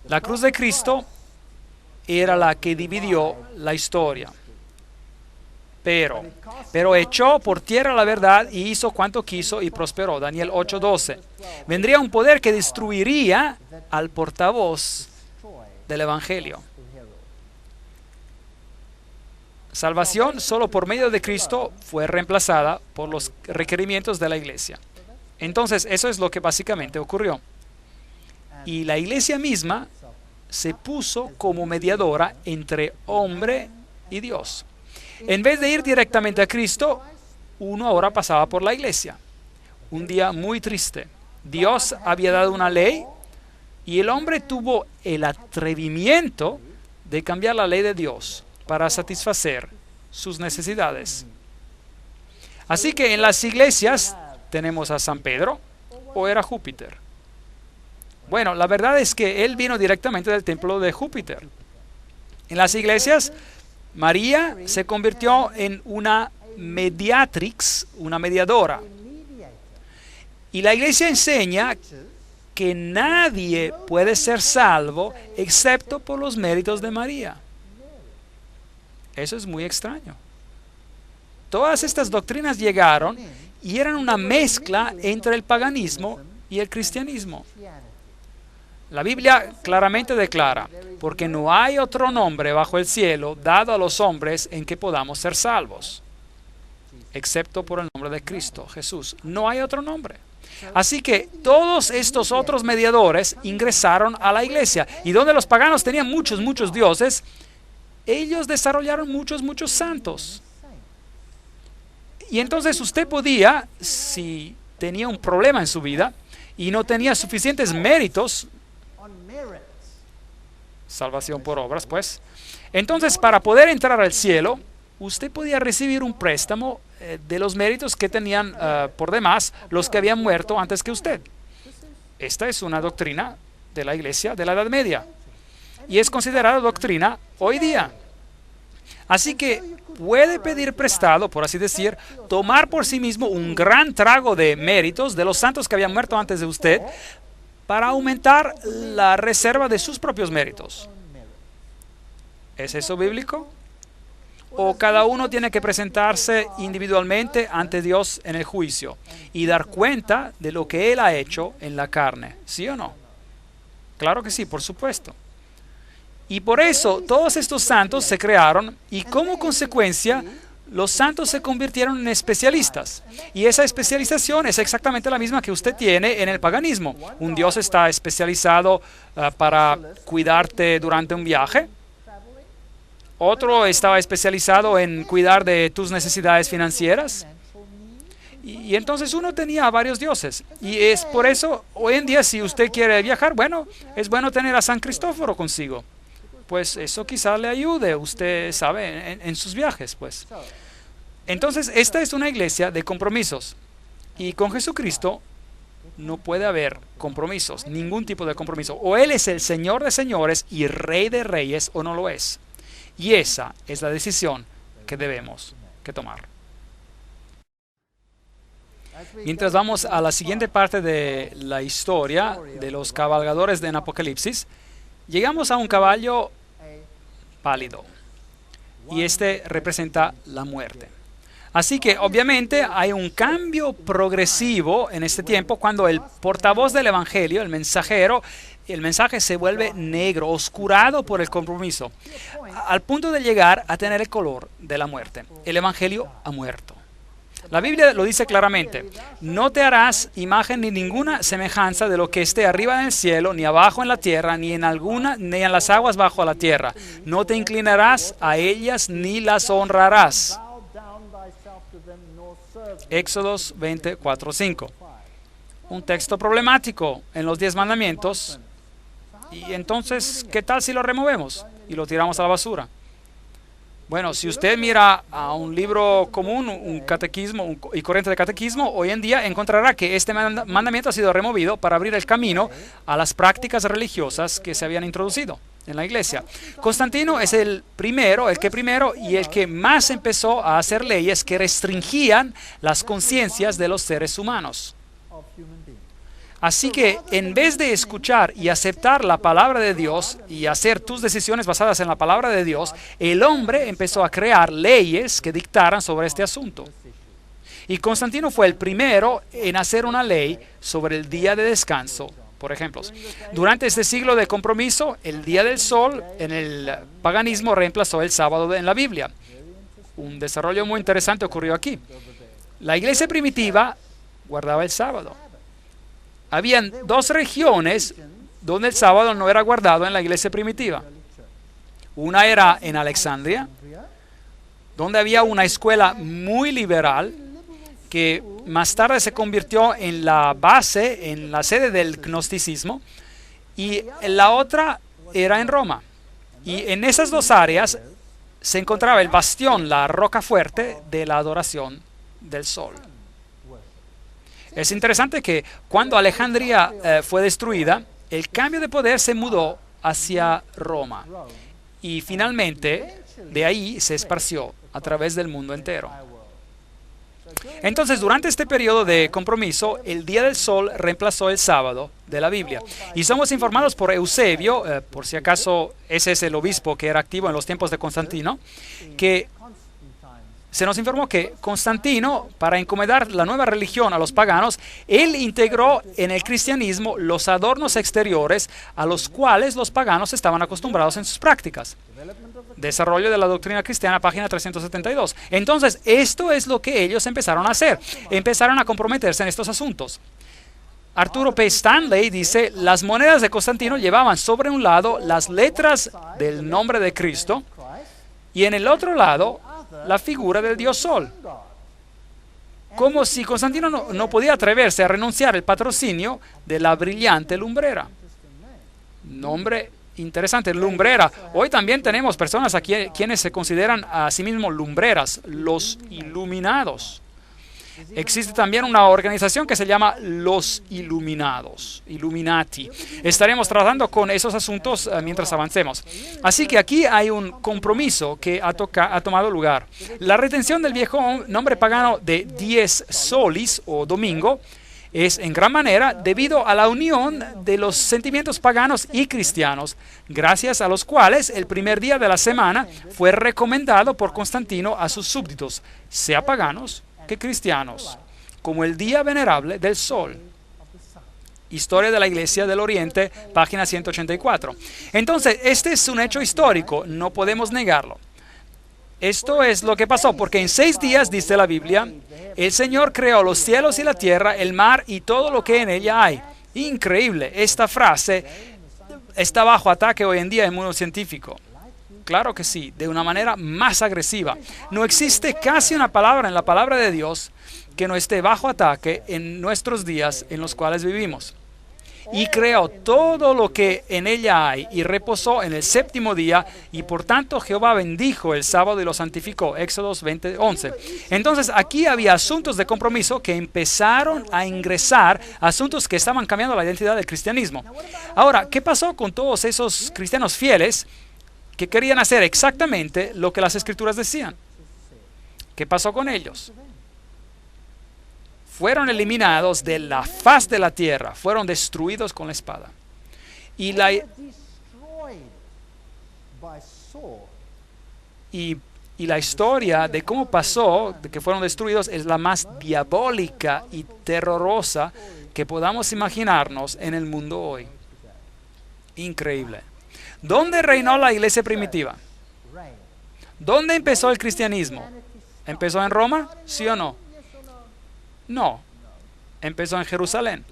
La cruz de Cristo era la que dividió la historia. Pero echó por tierra la verdad y hizo cuanto quiso y prosperó. Daniel 8:12. Vendría un poder que destruiría al portavoz del Evangelio. Salvación solo por medio de Cristo fue reemplazada por los requerimientos de la iglesia. Entonces, eso es lo que básicamente ocurrió. Y la iglesia misma se puso como mediadora entre hombre y Dios. En vez de ir directamente a Cristo, uno ahora pasaba por la iglesia. Un día muy triste. Dios había dado una ley y el hombre tuvo el atrevimiento de cambiar la ley de Dios para satisfacer sus necesidades. Así que en las iglesias tenemos a San Pedro o era Júpiter. Bueno, la verdad es que él vino directamente del templo de Júpiter. En las iglesias, María se convirtió en una mediatrix, una mediadora. Y la iglesia enseña que nadie puede ser salvo excepto por los méritos de María. Eso es muy extraño. Todas estas doctrinas llegaron y eran una mezcla entre el paganismo y el cristianismo. La Biblia claramente declara, porque no hay otro nombre bajo el cielo dado a los hombres en que podamos ser salvos, excepto por el nombre de Cristo, Jesús. No hay otro nombre. Así que todos estos otros mediadores ingresaron a la iglesia. Y donde los paganos tenían muchos dioses, ellos desarrollaron muchos santos. Y entonces usted podía, si tenía un problema en su vida y no tenía suficientes méritos, salvación por obras, pues, entonces para poder entrar al cielo, usted podía recibir un préstamo de los méritos que tenían por demás los que habían muerto antes que usted. Esta es una doctrina de la iglesia de la Edad Media y es considerada doctrina hoy día. Así que puede pedir prestado, por así decir, tomar por sí mismo un gran trago de méritos de los santos que habían muerto antes de usted para aumentar la reserva de sus propios méritos. ¿Es eso bíblico? ¿O cada uno tiene que presentarse individualmente ante Dios en el juicio y dar cuenta de lo que Él ha hecho en la carne? ¿Sí o no? Claro que sí, por supuesto. Y por eso todos estos santos se crearon y como consecuencia los santos se convirtieron en especialistas. Y esa especialización es exactamente la misma que usted tiene en el paganismo. Un Dios está especializado para cuidarte durante un viaje. Otro estaba especializado en cuidar de tus necesidades financieras. Y entonces uno tenía varios dioses. Y es por eso, hoy en día, si usted quiere viajar, bueno, es bueno tener a San Cristóforo consigo. Pues eso quizá le ayude, usted sabe, en sus viajes, pues. Entonces, esta es una iglesia de compromisos. Y con Jesucristo no puede haber compromisos, ningún tipo de compromiso. O Él es el Señor de señores y Rey de reyes, o no lo es. Y esa es la decisión que debemos que tomar. Mientras vamos a la siguiente parte de la historia de los cabalgadores en Apocalipsis, llegamos a un caballo pálido. Y este representa la muerte. Así que obviamente hay un cambio progresivo en este tiempo cuando el portavoz del Evangelio, el mensajero, el mensaje se vuelve negro, oscurado por el compromiso, al punto de llegar a tener el color de la muerte. El Evangelio ha muerto. La Biblia lo dice claramente: no te harás imagen ni ninguna semejanza de lo que esté arriba en el cielo, ni abajo en la tierra, ni en las aguas bajo la tierra. No te inclinarás a ellas ni las honrarás. Éxodos 24:5. Un texto problemático en los 10 mandamientos. Y entonces, ¿qué tal si lo removemos y lo tiramos a la basura? Bueno, si usted mira a un libro común, un catequismo y corriente de catequismo, hoy en día encontrará que este mandamiento ha sido removido para abrir el camino a las prácticas religiosas que se habían introducido en la iglesia. Constantino es el que primero y el que más empezó a hacer leyes que restringían las conciencias de los seres humanos. Así que en vez de escuchar y aceptar la palabra de Dios y hacer tus decisiones basadas en la palabra de Dios, el hombre empezó a crear leyes que dictaran sobre este asunto. Y Constantino fue el primero en hacer una ley sobre el día de descanso, por ejemplo. Durante este siglo de compromiso, el día del sol en el paganismo reemplazó el sábado en la Biblia. Un desarrollo muy interesante ocurrió aquí. La iglesia primitiva guardaba el sábado. Habían 2 regiones donde el sábado no era guardado en la iglesia primitiva. Una era en Alejandría, donde había una escuela muy liberal que más tarde se convirtió en la base, en la sede del gnosticismo, y la otra era en Roma. Y en esas 2 áreas se encontraba el bastión, la roca fuerte de la adoración del sol. Es interesante que cuando Alejandría fue destruida, el cambio de poder se mudó hacia Roma y finalmente de ahí se esparció a través del mundo entero. Entonces, durante este periodo de compromiso, el día del sol reemplazó el sábado de la Biblia. Y somos informados por Eusebio, por si acaso ese es el obispo que era activo en los tiempos de Constantino, que se nos informó que Constantino, para encomendar la nueva religión a los paganos, él integró en el cristianismo los adornos exteriores a los cuales los paganos estaban acostumbrados en sus prácticas. Desarrollo de la doctrina cristiana, página 372. Entonces, esto es lo que ellos empezaron a hacer. Empezaron a comprometerse en estos asuntos. Arturo P. Stanley dice: las monedas de Constantino llevaban sobre un lado las letras del nombre de Cristo y en el otro lado la figura del dios Sol. Como si Constantino no podía atreverse a renunciar al patrocinio de la brillante lumbrera. Nombre interesante, lumbrera. Hoy también tenemos personas aquí quienes se consideran a sí mismos lumbreras, los iluminados. Existe también una organización que se llama los Iluminados, Illuminati. Estaremos tratando con esos asuntos mientras avancemos. Así que aquí hay un compromiso que ha tomado lugar. La retención del viejo nombre pagano de 10 solis o domingo es en gran manera debido a la unión de los sentimientos paganos y cristianos, gracias a los cuales el primer día de la semana fue recomendado por Constantino a sus súbditos, sea paganos que cristianos, como el día venerable del sol. Historia de la Iglesia del Oriente, página 184. Entonces, este es un hecho histórico, no podemos negarlo. Esto es lo que pasó, porque en 6 días, dice la Biblia, el Señor creó los cielos y la tierra, el mar y todo lo que en ella hay. Increíble. Esta frase está bajo ataque hoy en día en el mundo científico. Claro que sí, de una manera más agresiva. No existe casi una palabra en la palabra de Dios que no esté bajo ataque en nuestros días en los cuales vivimos. Y creó todo lo que en ella hay y reposó en el séptimo día, y por tanto Jehová bendijo el sábado y lo santificó. Éxodos 20:11. Entonces aquí había asuntos de compromiso que empezaron a ingresar, asuntos que estaban cambiando la identidad del cristianismo. Ahora, ¿qué pasó con todos esos cristianos fieles que querían hacer exactamente lo que las Escrituras decían? ¿Qué pasó con ellos? Fueron eliminados de la faz de la tierra, fueron destruidos con la espada. Y la historia de cómo pasó, de que fueron destruidos, es la más diabólica y terrorosa que podamos imaginarnos en el mundo hoy. Increíble. ¿Dónde reinó la iglesia primitiva? ¿Dónde empezó el cristianismo? ¿Empezó en Roma? ¿Sí o no? No, empezó en Jerusalén.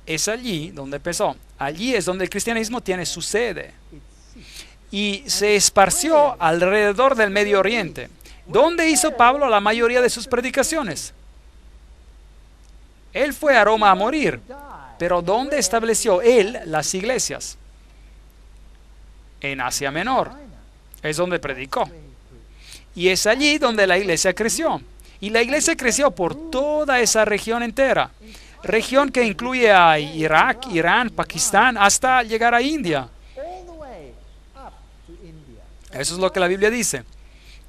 Es allí donde empezó. Allí es donde el cristianismo tiene su sede. Y se esparció alrededor del Medio Oriente. ¿Dónde hizo Pablo la mayoría de sus predicaciones? Él fue a Roma a morir. Pero ¿dónde estableció él las iglesias? En Asia Menor. Es donde predicó. Y es allí donde la iglesia creció. Y la iglesia creció por toda esa región entera. Región que incluye a Irak, Irán, Pakistán, hasta llegar a India. Eso es lo que la Biblia dice.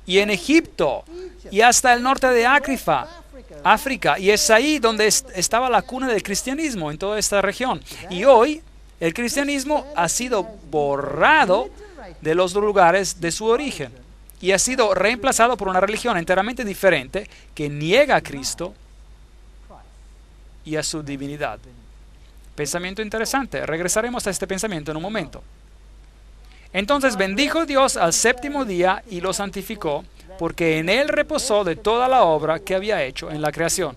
Y en Egipto, y hasta el norte de África. Y es ahí donde estaba la cuna del cristianismo, en toda esta región. Y hoy, el cristianismo ha sido borrado de los lugares de su origen. Y ha sido reemplazado por una religión enteramente diferente que niega a Cristo y a su divinidad. Pensamiento interesante. Regresaremos a este pensamiento en un momento. Entonces bendijo Dios al séptimo día y lo santificó, porque en él reposó de toda la obra que había hecho en la creación.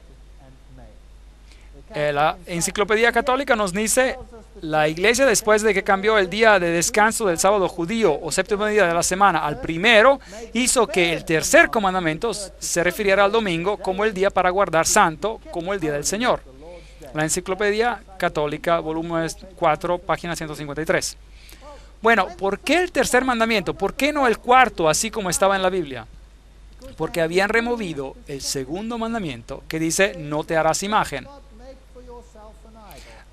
La Enciclopedia Católica nos dice: la iglesia, después de que cambió el día de descanso del sábado judío o séptimo día de la semana al primero, hizo que el tercer comandamiento se refiriera al domingo como el día para guardar santo, como el día del Señor. La Enciclopedia Católica, volumen 4, página 153. Bueno, ¿por qué el tercer mandamiento? ¿Por qué no el cuarto, así como estaba en la Biblia? Porque habían removido el segundo mandamiento que dice: no te harás imagen.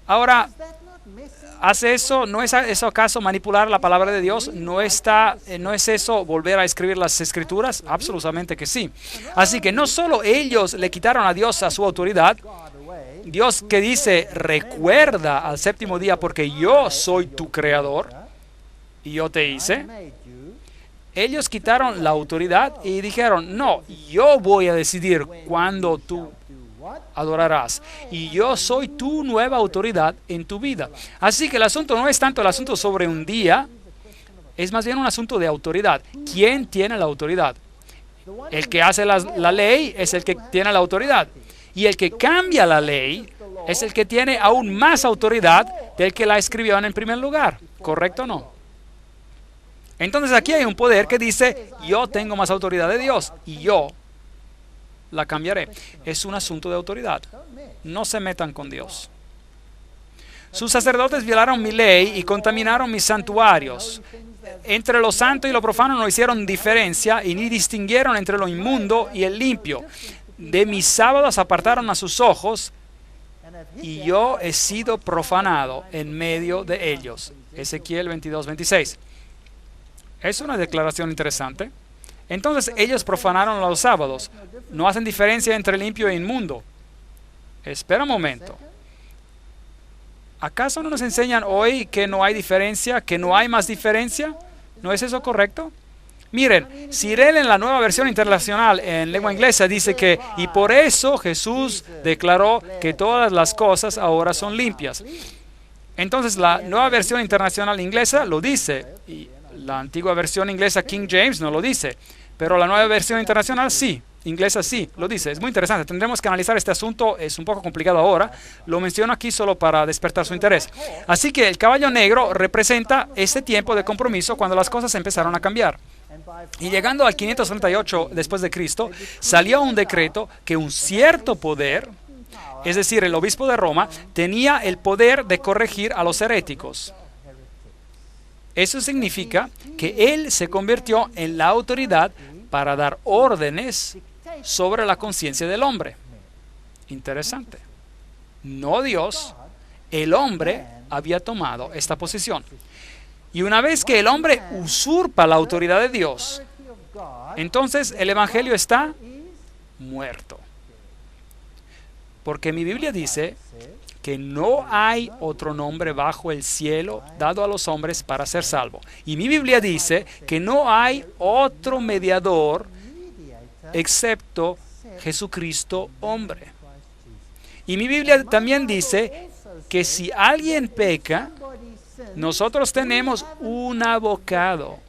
Ahora, ¿hace eso? ¿No es eso acaso manipular la palabra de Dios? ¿No es eso volver a escribir las Escrituras? Absolutamente que sí. Así que no solo ellos le quitaron a Dios a su autoridad, Dios que dice: recuerda al séptimo día porque yo soy tu creador y yo te hice. Ellos quitaron la autoridad y dijeron: no, yo voy a decidir cuándo tú adorarás, y yo soy tu nueva autoridad en tu vida. Así que el asunto no es tanto el asunto sobre un día, es más bien un asunto de autoridad. ¿Quién tiene la autoridad? El que hace la ley es el que tiene la autoridad, y el que cambia la ley es el que tiene aún más autoridad del que la escribió en el primer lugar. ¿Correcto o no? Entonces aquí hay un poder que dice: yo tengo más autoridad de Dios y yo la cambiaré. Es un asunto de autoridad. No se metan con Dios. Sus sacerdotes violaron mi ley y contaminaron mis santuarios. Entre lo santo y lo profano no hicieron diferencia y ni distinguieron entre lo inmundo y el limpio. de mis sábados apartaron a sus ojos, y yo he sido profanado en medio de ellos. Ezequiel 22:26. Es una declaración interesante. Entonces ellos profanaron los sábados. No hacen diferencia entre limpio e inmundo. Espera un momento. ¿Acaso no nos enseñan hoy que no hay diferencia, que no hay más diferencia? ¿No es eso correcto? Miren, Cyril en la Nueva Versión Internacional en lengua inglesa dice que, y por eso Jesús declaró que todas las cosas ahora son limpias. Entonces la Nueva Versión Internacional inglesa lo dice, y la antigua versión inglesa King James no lo dice, pero la Nueva Versión Internacional sí. Inglesa sí, lo dice. Es muy interesante. Tendremos que analizar este asunto. Es un poco complicado ahora. Lo menciono aquí solo para despertar su interés. Así que el caballo negro representa este tiempo de compromiso cuando las cosas empezaron a cambiar. Y llegando al 538 después de Cristo, salió un decreto que un cierto poder, es decir, el obispo de Roma, tenía el poder de corregir a los heréticos. Eso significa que él se convirtió en la autoridad para dar órdenes sobre la conciencia del hombre. Interesante. No Dios, el hombre había tomado esta posición. Y una vez que el hombre usurpa la autoridad de Dios, entonces el evangelio está muerto. Porque mi Biblia dice que no hay otro nombre bajo el cielo dado a los hombres para ser salvo. Y mi Biblia dice que no hay otro mediador excepto Jesucristo hombre. Y mi Biblia también dice que si alguien peca, nosotros tenemos un abogado,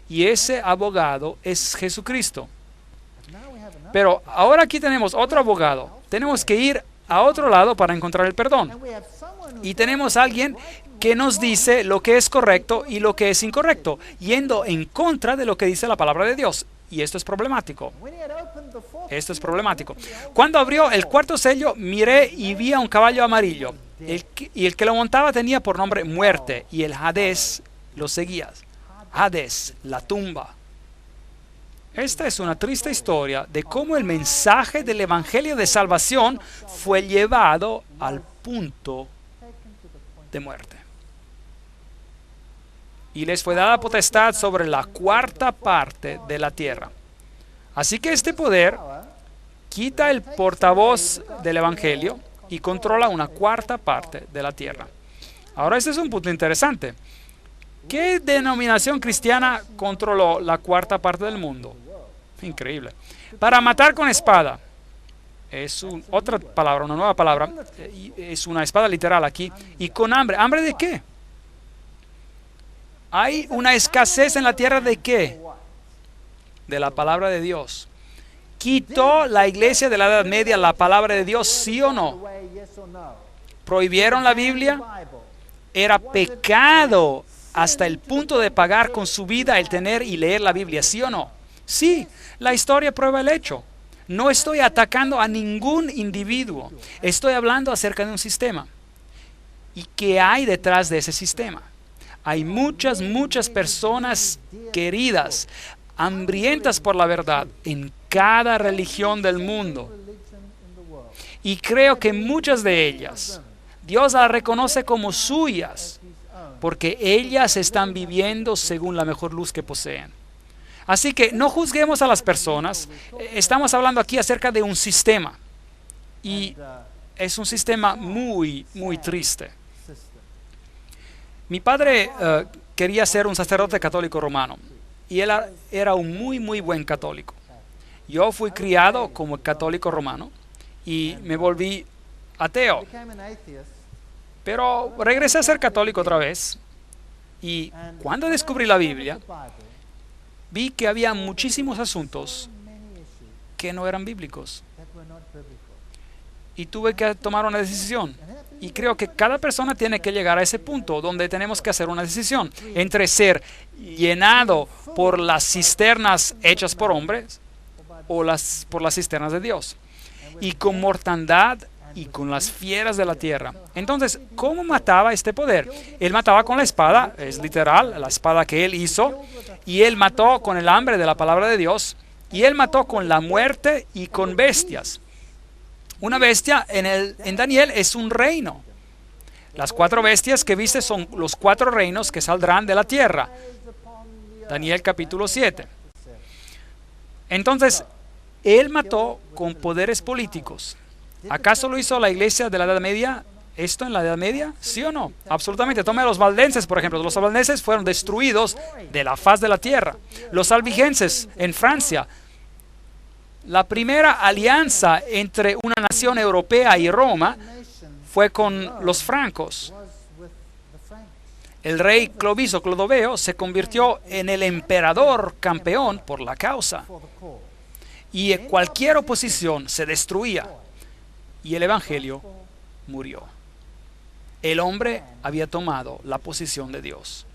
y ese abogado es Jesucristo. Pero ahora aquí tenemos otro abogado. Tenemos que ir a otro lado para encontrar el perdón. Y tenemos a alguien que nos dice lo que es correcto y lo que es incorrecto, yendo en contra de lo que dice la palabra de Dios. Y esto es problemático. Esto es problemático. Cuando abrió el cuarto sello, miré y vi a un caballo amarillo. Y el que lo montaba tenía por nombre Muerte, y el Hades lo seguía. Hades, la tumba. Esta es una triste historia de cómo el mensaje del Evangelio de Salvación fue llevado al punto de muerte. Y les fue dada potestad sobre la cuarta parte de la tierra. Así que este poder quita el portavoz del Evangelio y controla una cuarta parte de la tierra. Ahora, este es un punto interesante. ¿Qué denominación cristiana controló la cuarta parte del mundo? Increíble. Para matar con espada. Es otra palabra, una nueva palabra. Es una espada literal aquí. Y con hambre. ¿Hambre de qué? ¿Hay una escasez en la tierra de qué? De la palabra de Dios. ¿Quitó la iglesia de la Edad Media la palabra de Dios, sí o no? ¿Prohibieron la Biblia? Era pecado hasta el punto de pagar con su vida el tener y leer la Biblia, ¿sí o no? Sí, la historia prueba el hecho. No estoy atacando a ningún individuo. Estoy hablando acerca de un sistema. ¿Y qué hay detrás de ese sistema? Hay muchas personas queridas, hambrientas por la verdad en cada religión del mundo. Y creo que muchas de ellas, Dios las reconoce como suyas, porque ellas están viviendo según la mejor luz que poseen. Así que no juzguemos a las personas. Estamos hablando aquí acerca de un sistema. Y es un sistema muy triste. Mi padre quería ser un sacerdote católico romano. Y él era un muy buen católico. Yo fui criado como católico romano y me volví ateo. Pero regresé a ser católico otra vez. Y cuando descubrí la Biblia, vi que había muchísimos asuntos que no eran bíblicos. Y tuve que tomar una decisión. Y creo que cada persona tiene que llegar a ese punto donde tenemos que hacer una decisión entre ser llenado por las cisternas hechas por hombres o por las cisternas de Dios. Y con mortandad y con las fieras de la tierra. Entonces, ¿cómo mataba este poder? Él mataba con la espada, es literal, la espada que él hizo, y él mató con el hambre de la palabra de Dios, Y él mató con la muerte y con bestias. Una bestia en Daniel es un reino. Las 4 bestias que viste son los 4 reinos que saldrán de la tierra. Daniel capítulo 7. Entonces, él mató con poderes políticos. ¿Acaso lo hizo la iglesia de la Edad Media? ¿Esto en la Edad Media? ¿Sí o no? Absolutamente. Tome a los valdenses, por ejemplo. Los valdenses fueron destruidos de la faz de la tierra. Los albigenses en Francia. La primera alianza entre una nación europea y Roma fue con los francos. El rey Clodoveo se convirtió en el emperador campeón por la causa. Y cualquier oposición se destruía. Y el evangelio murió. El hombre había tomado la posición de Dios.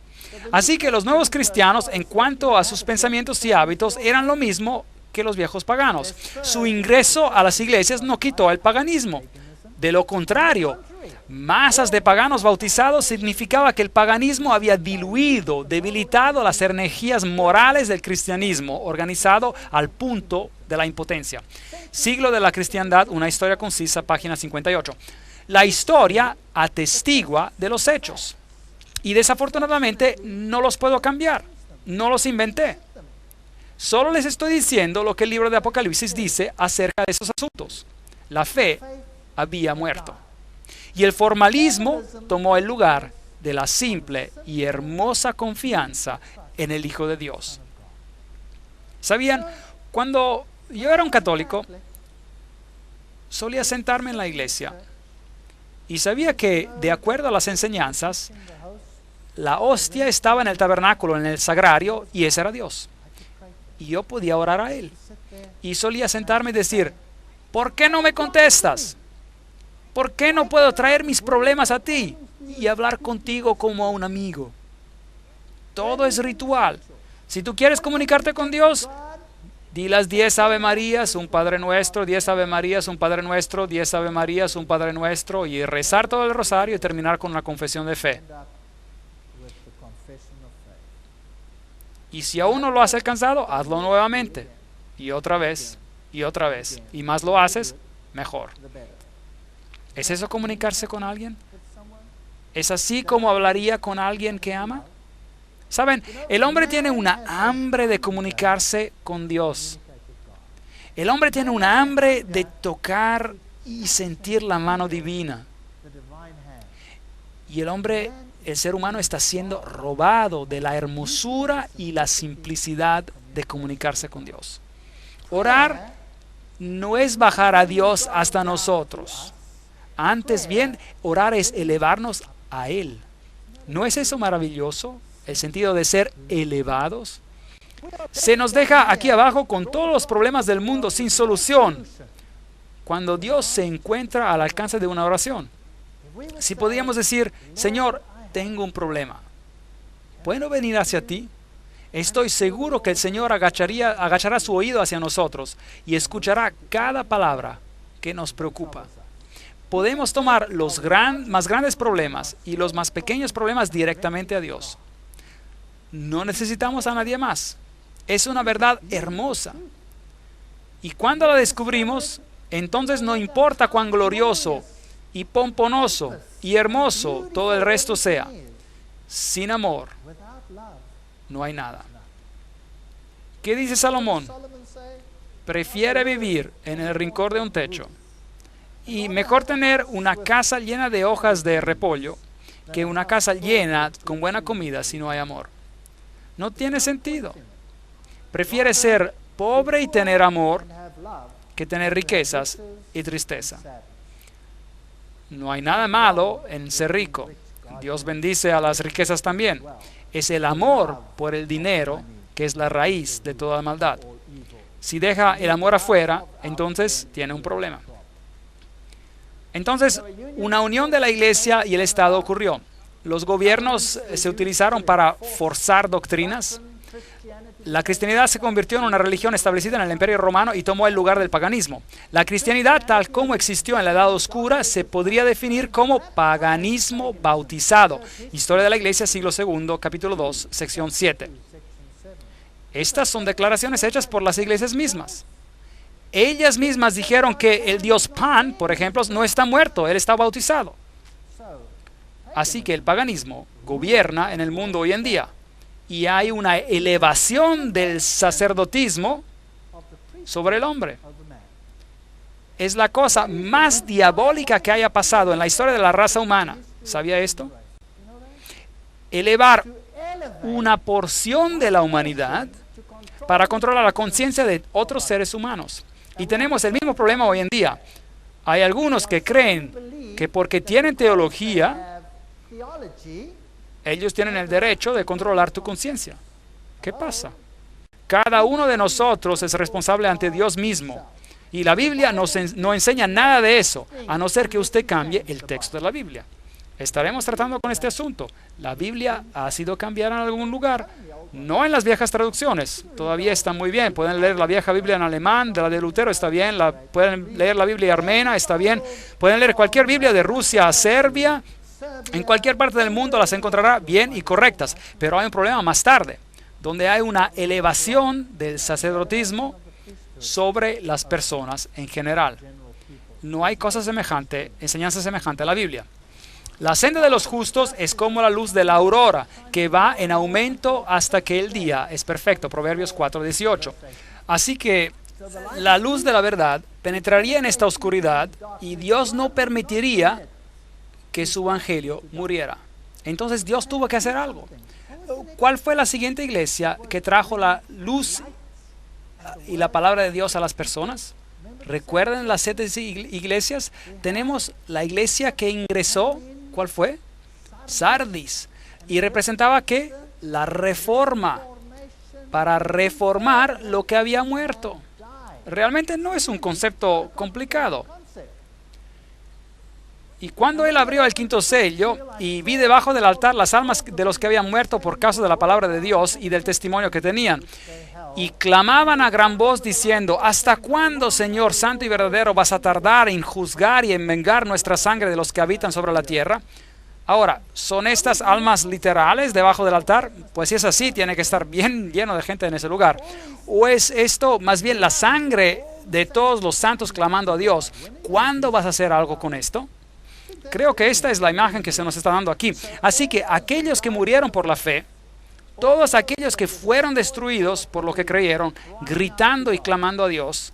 Así que los nuevos cristianos, en cuanto a sus pensamientos y hábitos, eran lo mismo que los viejos paganos. Su ingreso a las iglesias no quitó el paganismo. De lo contrario, masas de paganos bautizados significaba que el paganismo había diluido, debilitado las energías morales del cristianismo, organizado al punto de la impotencia. Siglo de la cristiandad, una historia concisa, página 58. La historia atestigua de los hechos. Y desafortunadamente no los puedo cambiar. No los inventé. Solo les estoy diciendo lo que el libro de Apocalipsis dice acerca de esos asuntos. La fe había muerto. Y el formalismo tomó el lugar de la simple y hermosa confianza en el Hijo de Dios. ¿Sabían? Cuando yo era un católico, solía sentarme en la iglesia y sabía que, de acuerdo a las enseñanzas, la hostia estaba en el tabernáculo, en el sagrario, y ese era Dios. Y yo podía orar a Él. Y solía sentarme y decir, ¿por qué no me contestas? ¿Por qué no puedo traer mis problemas a ti y hablar contigo como a un amigo? Todo es ritual. Si tú quieres comunicarte con Dios, di las 10 Ave Marías, un Padre Nuestro, 10 Ave Marías, un Padre Nuestro, 10 Ave Marías, un Padre Nuestro, y rezar todo el rosario y terminar con una confesión de fe. Y si aún no lo has alcanzado, hazlo nuevamente, y otra vez, y otra vez. Y más lo haces, mejor. ¿Es eso comunicarse con alguien? ¿Es así como hablaría con alguien que ama? Saben, el hombre tiene una hambre de comunicarse con Dios. El hombre tiene una hambre de tocar y sentir la mano divina. Y el ser humano está siendo robado de la hermosura y la simplicidad de comunicarse con Dios. Orar no es bajar a Dios hasta nosotros. Antes bien, orar es elevarnos a Él. ¿No es eso maravilloso? El sentido de ser elevados. Se nos deja aquí abajo con todos los problemas del mundo sin solución, cuando Dios se encuentra al alcance de una oración. Si podíamos decir, Señor, tengo un problema, ¿puedo venir hacia ti? Estoy seguro que el Señor agachará su oído hacia nosotros y escuchará cada palabra que nos preocupa. Podemos tomar los más grandes problemas y los más pequeños problemas directamente a Dios. No necesitamos a nadie más. Es una verdad hermosa. Y cuando la descubrimos, entonces no importa cuán glorioso y pomposo y hermoso todo el resto sea. Sin amor no hay nada. ¿Qué dice Salomón? Prefiere vivir en el rincón de un techo y mejor tener una casa llena de hojas de repollo que una casa llena con buena comida si no hay amor. No tiene sentido. Prefiere ser pobre y tener amor que tener riquezas y tristeza. No hay nada malo en ser rico. Dios bendice a las riquezas también. Es el amor por el dinero que es la raíz de toda maldad. Si deja el amor afuera, entonces tiene un problema. Entonces, una unión de la iglesia y el Estado ocurrió. Los gobiernos se utilizaron para forzar doctrinas. La cristianidad se convirtió en una religión establecida en el Imperio Romano y tomó el lugar del paganismo. La cristianidad, tal como existió en la Edad Oscura, se podría definir como paganismo bautizado. Historia de la Iglesia, siglo II, capítulo 2, sección 7. Estas son declaraciones hechas por las iglesias mismas. Ellas mismas dijeron que el dios Pan, por ejemplo, no está muerto, él está bautizado. Así que el paganismo gobierna en el mundo hoy en día. Y hay una elevación del sacerdotismo sobre el hombre. Es la cosa más diabólica que haya pasado en la historia de la raza humana. ¿Sabía esto? Elevar una porción de la humanidad para controlar la conciencia de otros seres humanos. Y tenemos el mismo problema hoy en día. Hay algunos que creen que porque tienen teología, ellos tienen el derecho de controlar tu conciencia. ¿Qué pasa? Cada uno de nosotros es responsable ante Dios mismo. Y la Biblia no enseña nada de eso, a no ser que usted cambie el texto de la Biblia. Estaremos tratando con este asunto. La Biblia ha sido cambiada en algún lugar, no en las viejas traducciones. Todavía está muy bien. Pueden leer la vieja Biblia en alemán, de la de Lutero está bien. Pueden leer la Biblia armena, está bien. Pueden leer cualquier Biblia de Rusia a Serbia. En cualquier parte del mundo las encontrará bien y correctas. Pero hay un problema más tarde, donde hay una elevación del sacerdotismo sobre las personas en general. No hay cosa semejante, enseñanza semejante a la Biblia. La senda de los justos es como la luz de la aurora, que va en aumento hasta que el día es perfecto. Proverbios 4:18. Así que la luz de la verdad penetraría en esta oscuridad y Dios no permitiría que su evangelio muriera. Entonces Dios tuvo que hacer algo. ¿Cuál fue la siguiente iglesia que trajo la luz y la palabra de Dios a las personas? ¿Recuerdan las 7 iglesias? Tenemos la iglesia que ingresó. ¿Cuál fue? Sardis. ¿Y representaba qué? La reforma. Para reformar lo que había muerto. Realmente no es un concepto complicado. Y cuando él abrió el quinto sello y vi debajo del altar las almas de los que habían muerto por causa de la palabra de Dios y del testimonio que tenían, y clamaban a gran voz diciendo: ¿hasta cuándo, Señor santo y verdadero, vas a tardar en juzgar y en vengar nuestra sangre de los que habitan sobre la tierra? Ahora, ¿son estas almas literales debajo del altar? Pues si es así, tiene que estar bien lleno de gente en ese lugar. ¿O es esto más bien la sangre de todos los santos clamando a Dios? ¿Cuándo vas a hacer algo con esto? Creo que esta es la imagen que se nos está dando aquí. Así que aquellos que murieron por la fe, todos aquellos que fueron destruidos por lo que creyeron, gritando y clamando a Dios,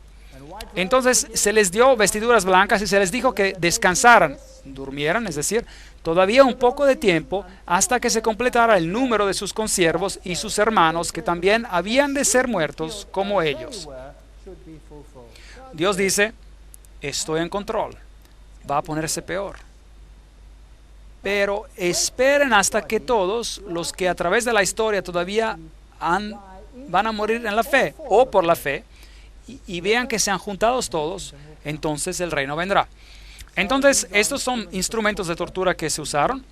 entonces se les dio vestiduras blancas y se les dijo que descansaran, durmieran, es decir, todavía un poco de tiempo hasta que se completara el número de sus consiervos y sus hermanos que también habían de ser muertos como ellos. Dios dice: estoy en control, va a ponerse peor. Pero esperen hasta que todos los que a través de la historia todavía van a morir en la fe o por la fe y vean que sean juntados todos, entonces el reino vendrá. Entonces, estos son instrumentos de tortura que se usaron.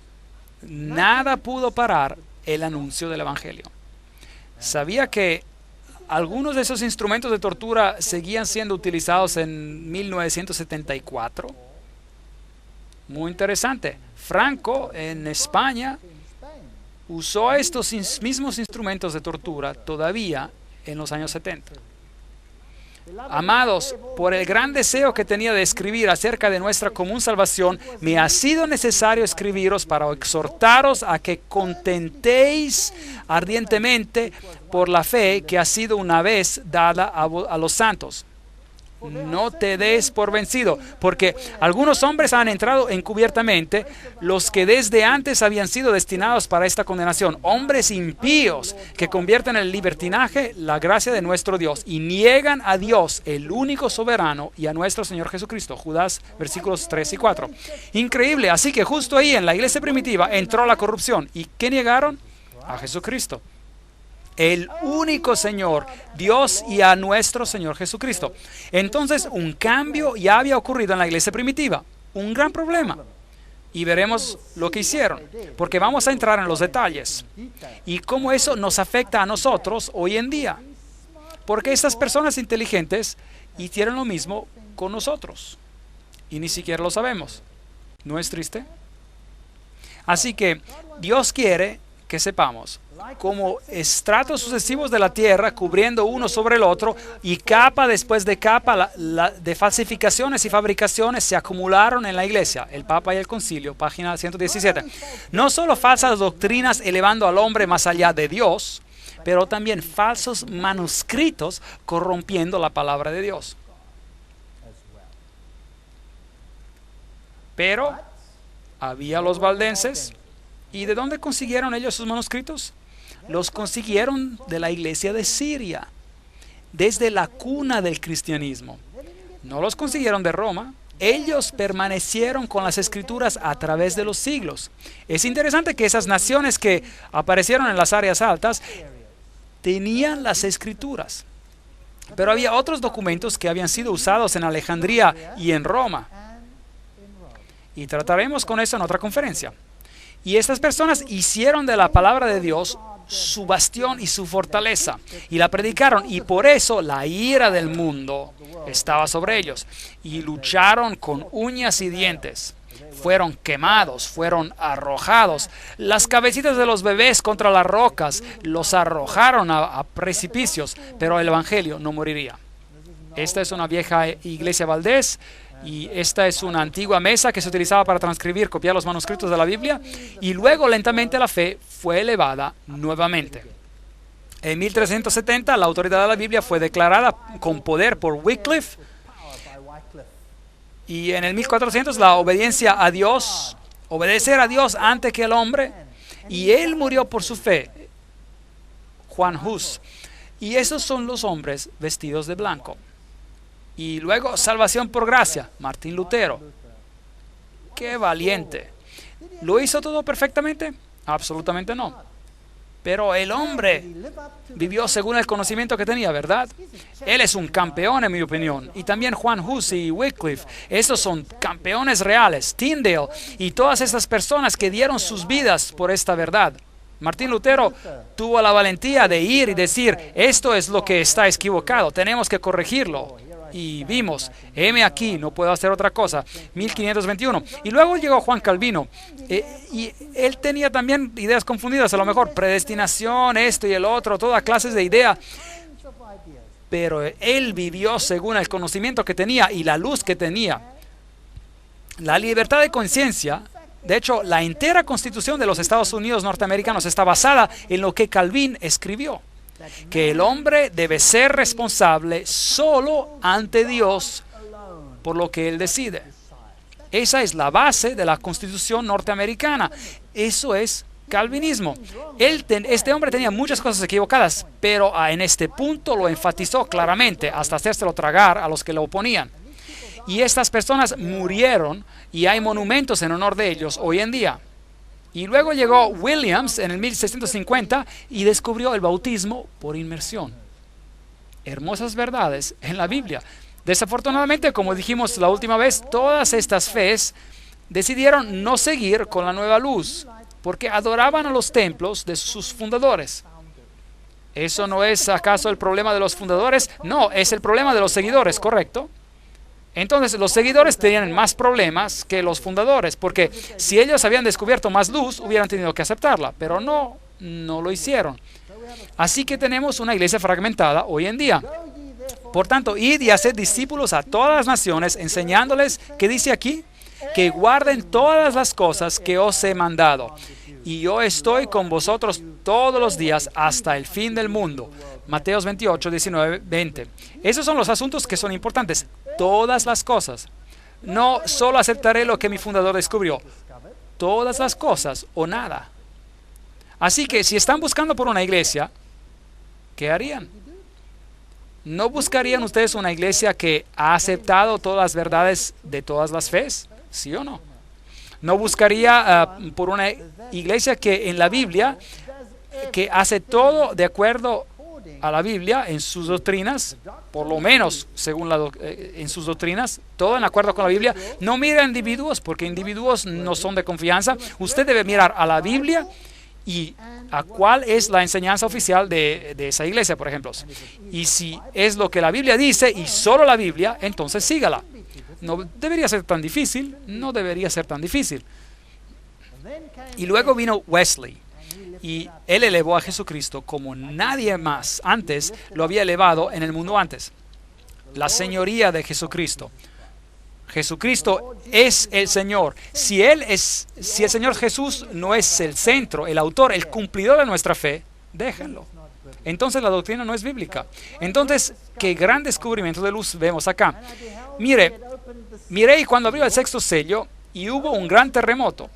Nada pudo parar el anuncio del evangelio. ¿Sabía que algunos de esos instrumentos de tortura seguían siendo utilizados en 1974? Muy interesante. Franco en España usó estos mismos instrumentos de tortura todavía en los años 70. Amados, por el gran deseo que tenía de escribir acerca de nuestra común salvación, me ha sido necesario escribiros para exhortaros a que contentéis ardientemente por la fe que ha sido una vez dada a los santos. No te des por vencido, porque algunos hombres han entrado encubiertamente, los que desde antes habían sido destinados para esta condenación, hombres impíos que convierten en el libertinaje la gracia de nuestro Dios y niegan a Dios, el único soberano, y a nuestro Señor Jesucristo. Judas, versículos 3 y 4. Increíble. Así que justo ahí en la iglesia primitiva entró la corrupción. ¿Y qué negaron? A Jesucristo, el único Señor, Dios, y a nuestro Señor Jesucristo. Entonces, un cambio ya había ocurrido en la iglesia primitiva, un gran problema. Y veremos lo que hicieron, porque vamos a entrar en los detalles y cómo eso nos afecta a nosotros hoy en día. Porque estas personas inteligentes hicieron lo mismo con nosotros y ni siquiera lo sabemos. ¿No es triste? Así que Dios quiere que sepamos, como estratos sucesivos de la tierra cubriendo uno sobre el otro, y capa después de capa de falsificaciones y fabricaciones se acumularon en la iglesia. El Papa y el Concilio, página 117. No solo falsas doctrinas elevando al hombre más allá de Dios, pero también falsos manuscritos corrompiendo la palabra de Dios. Pero había los valdenses. ¿Y de dónde consiguieron ellos sus manuscritos? Los consiguieron de la iglesia de Siria, desde la cuna del cristianismo. No los consiguieron de Roma. Ellos permanecieron con las escrituras a través de los siglos. Es interesante que esas naciones que aparecieron en las áreas altas tenían las escrituras. Pero había otros documentos que habían sido usados en Alejandría y en Roma. Y trataremos con eso en otra conferencia. Y estas personas hicieron de la palabra de Dios su bastión y su fortaleza, y la predicaron, y por eso la ira del mundo estaba sobre ellos, y lucharon con uñas y dientes. Fueron quemados, fueron arrojados. Las cabecitas de los bebés contra las rocas los arrojaron a precipicios, pero el evangelio no moriría. Esta es una vieja iglesia Valdés. Y esta es una antigua mesa que se utilizaba para transcribir, copiar los manuscritos de la Biblia. Y luego lentamente la fe fue elevada nuevamente. En 1370 la autoridad de la Biblia fue declarada con poder por Wycliffe. Y en el 1400 la obediencia a Dios, obedecer a Dios antes que al hombre. Y él murió por su fe, Juan Hus. Y esos son los hombres vestidos de blanco. Y luego salvación por gracia, Martín Lutero. ¡Qué valiente! ¿Lo hizo todo perfectamente? Absolutamente no. Pero el hombre vivió según el conocimiento que tenía, ¿verdad? Él es un campeón, en mi opinión. Y también Juan Hus y Wycliffe. Estos son campeones reales. Tyndale y todas estas personas que dieron sus vidas por esta verdad. Martín Lutero tuvo la valentía de ir y decir, esto es lo que está equivocado, tenemos que corregirlo. Y vimos, heme aquí, no puedo hacer otra cosa, 1521. Y luego llegó Juan Calvino, y él tenía también ideas confundidas, a lo mejor, predestinación, esto y el otro, todas clases de ideas. Pero él vivió según el conocimiento que tenía y la luz que tenía. La libertad de conciencia, de hecho, la entera constitución de los Estados Unidos norteamericanos está basada en lo que Calvin escribió. Que el hombre debe ser responsable solo ante Dios por lo que él decide. Esa es la base de la Constitución norteamericana. Eso es calvinismo. Este hombre tenía muchas cosas equivocadas, pero en este punto lo enfatizó claramente hasta hacérselo tragar a los que lo oponían. Y estas personas murieron y hay monumentos en honor de ellos hoy en día. Y luego llegó Williams en el 1650 y descubrió el bautismo por inmersión. Hermosas verdades en la Biblia. Desafortunadamente, como dijimos la última vez, todas estas fees decidieron no seguir con la nueva luz, porque adoraban a los templos de sus fundadores. ¿Eso no es acaso el problema de los fundadores? No, es el problema de los seguidores, ¿correcto? Entonces los seguidores tenían más problemas que los fundadores, porque si ellos habían descubierto más luz, hubieran tenido que aceptarla, pero no lo hicieron. Así que tenemos una iglesia fragmentada hoy en día. Por tanto, id y haced discípulos a todas las naciones, enseñándoles, ¿qué dice aquí? Que guarden todas las cosas que os he mandado. Y yo estoy con vosotros todos los días hasta el fin del mundo. Mateos 28, 19, 20. Esos son los asuntos que son importantes. Todas las cosas. No solo aceptaré lo que mi fundador descubrió. Todas las cosas o nada. Así que si están buscando por una iglesia, ¿qué harían? ¿No buscarían ustedes una iglesia que ha aceptado todas las verdades de todas las fees? ¿Sí o no? ¿No buscaría por una iglesia que en la Biblia, que hace todo de acuerdo a la Biblia en sus doctrinas, por lo menos según en sus doctrinas, todo en acuerdo con la Biblia? No mira a individuos, porque individuos no son de confianza. Usted debe mirar a la Biblia y a cuál es la enseñanza oficial de esa iglesia, por ejemplo. Y si es lo que la Biblia dice y solo la Biblia, entonces sígala. No debería ser tan difícil, no debería ser tan difícil. Y luego vino Wesley. Y Él elevó a Jesucristo como nadie más antes lo había elevado en el mundo antes. La señoría de Jesucristo. Jesucristo es el Señor. Si el Señor Jesús no es el centro, el autor, el cumplidor de nuestra fe, déjenlo. Entonces la doctrina no es bíblica. Entonces, qué gran descubrimiento de luz vemos acá. Miré y cuando abrió el sexto sello y hubo un gran terremoto.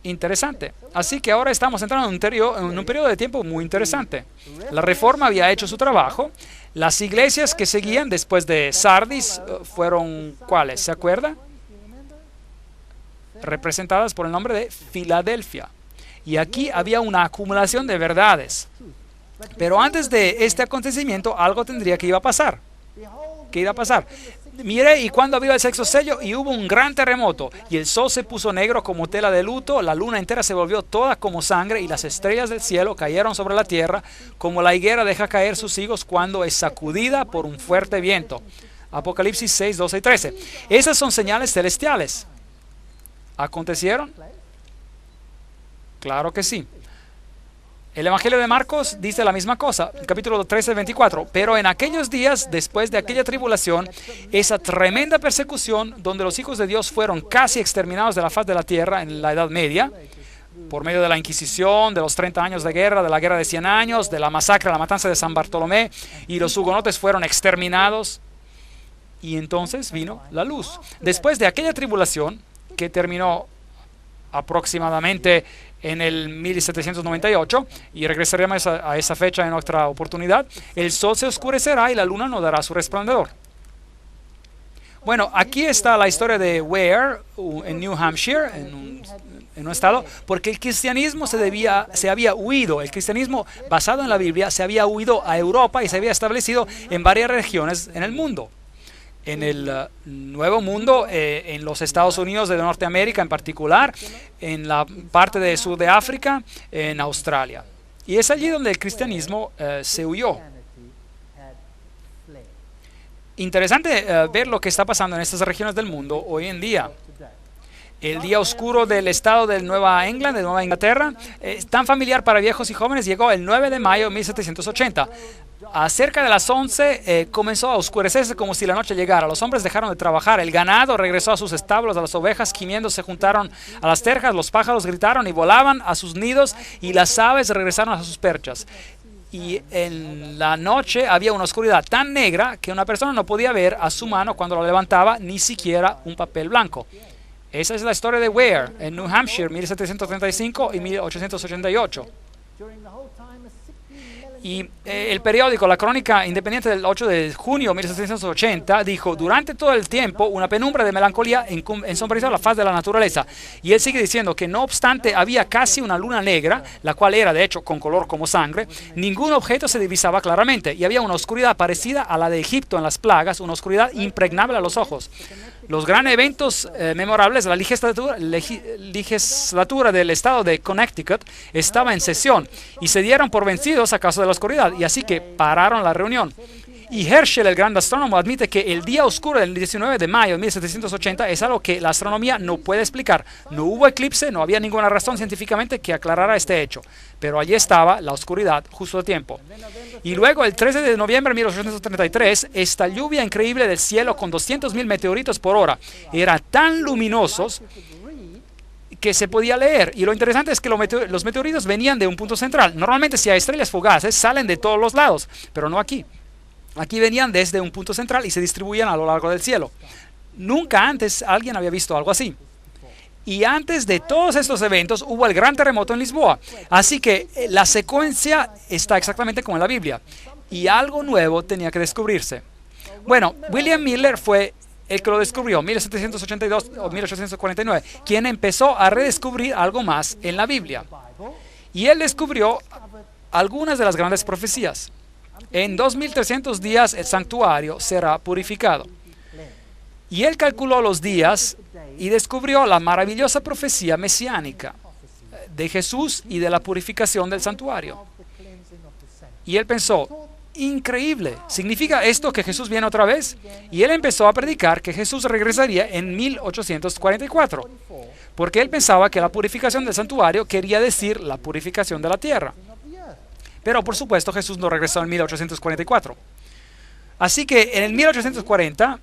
Interesante. Así que ahora estamos entrando en un periodo de tiempo muy interesante. La Reforma había hecho su trabajo. Las iglesias que seguían después de Sardis fueron, ¿cuáles? ¿Se acuerda? Representadas por el nombre de Filadelfia. Y aquí había una acumulación de verdades. Pero antes de este acontecimiento, algo tendría que iba a pasar. ¿Qué iba a pasar? Miré y cuando abrió el sexto sello y hubo un gran terremoto y el sol se puso negro como tela de luto, la luna entera se volvió toda como sangre y las estrellas del cielo cayeron sobre la tierra como la higuera deja caer sus higos cuando es sacudida por un fuerte viento. Apocalipsis 6, 12 y 13. Esas son señales celestiales. ¿Acontecieron? Claro que sí. El Evangelio de Marcos dice la misma cosa, capítulo 13, 24. Pero en aquellos días, después de aquella tribulación, esa tremenda persecución, donde los hijos de Dios fueron casi exterminados de la faz de la tierra en la Edad Media, por medio de la Inquisición, de los 30 años de guerra, de la guerra de 100 años, de la masacre, la matanza de San Bartolomé, y los hugonotes fueron exterminados. Y entonces vino la luz. Después de aquella tribulación, que terminó aproximadamente en el 1798, y regresaremos a esa fecha en otra oportunidad, el sol se oscurecerá y la luna no dará su resplandor. Bueno, aquí está la historia de Ware, en New Hampshire, en un estado, porque el cristianismo se había huido, el cristianismo basado en la Biblia se había huido a Europa y se había establecido en varias regiones en el mundo. En el Nuevo Mundo, en los Estados Unidos de Norteamérica en particular, en la parte de sur de África, en Australia. Y es allí donde el cristianismo se huyó. Interesante ver lo que está pasando en estas regiones del mundo hoy en día. El día oscuro del estado de Nueva England, de Nueva Inglaterra, tan familiar para viejos y jóvenes, llegó el 9 de mayo de 1780. A cerca de las 11 comenzó a oscurecerse como si la noche llegara. Los hombres dejaron de trabajar, el ganado regresó a sus establos, a las ovejas gimiendo se juntaron a las terjas, los pájaros gritaron y volaban a sus nidos y las aves regresaron a sus perchas. Y en la noche había una oscuridad tan negra que una persona no podía ver a su mano cuando la levantaba, ni siquiera un papel blanco. Esa es la historia de Ware, en New Hampshire, 1735 y 1888. Y el periódico La Crónica Independiente del 8 de junio de 1780 dijo: durante todo el tiempo una penumbra de melancolía ensombreció la faz de la naturaleza. Y él sigue diciendo que no obstante había casi una luna negra, la cual era de hecho con color como sangre, ningún objeto se divisaba claramente y había una oscuridad parecida a la de Egipto en las plagas, una oscuridad impregnable a los ojos. Los grandes eventos memorables de la legislatura del estado de Connecticut estaba en sesión y se dieron por vencidos a causa de la oscuridad, y así que pararon la reunión. Y Herschel, el gran astrónomo, admite que el día oscuro del 19 de mayo de 1780 es algo que la astronomía no puede explicar. No hubo eclipse, no había ninguna razón científicamente que aclarara este hecho, pero allí estaba la oscuridad justo a tiempo. Y luego, el 13 de noviembre de 1833, esta lluvia increíble del cielo con 200.000 meteoritos por hora, eran tan luminosos que se podía leer. Y lo interesante es que los meteoritos venían de un punto central. Normalmente, si hay estrellas fugaces, salen de todos los lados, pero no aquí. Aquí venían desde un punto central y se distribuían a lo largo del cielo. Nunca antes alguien había visto algo así. Y antes de todos estos eventos hubo el gran terremoto en Lisboa. Así que la secuencia está exactamente como en la Biblia. Y algo nuevo tenía que descubrirse. Bueno, William Miller fue el que lo descubrió, 1782 o 1849, quien empezó a redescubrir algo más en la Biblia. Y él descubrió algunas de las grandes profecías. En 2300 días el santuario será purificado. Y él calculó los días y descubrió la maravillosa profecía mesiánica de Jesús y de la purificación del santuario. Y él pensó: increíble, ¿significa esto que Jesús viene otra vez? Y él empezó a predicar que Jesús regresaría en 1844. porque él pensaba que la purificación del santuario quería decir la purificación de la tierra. Pero por supuesto Jesús no regresó en 1844. Así que en el 1840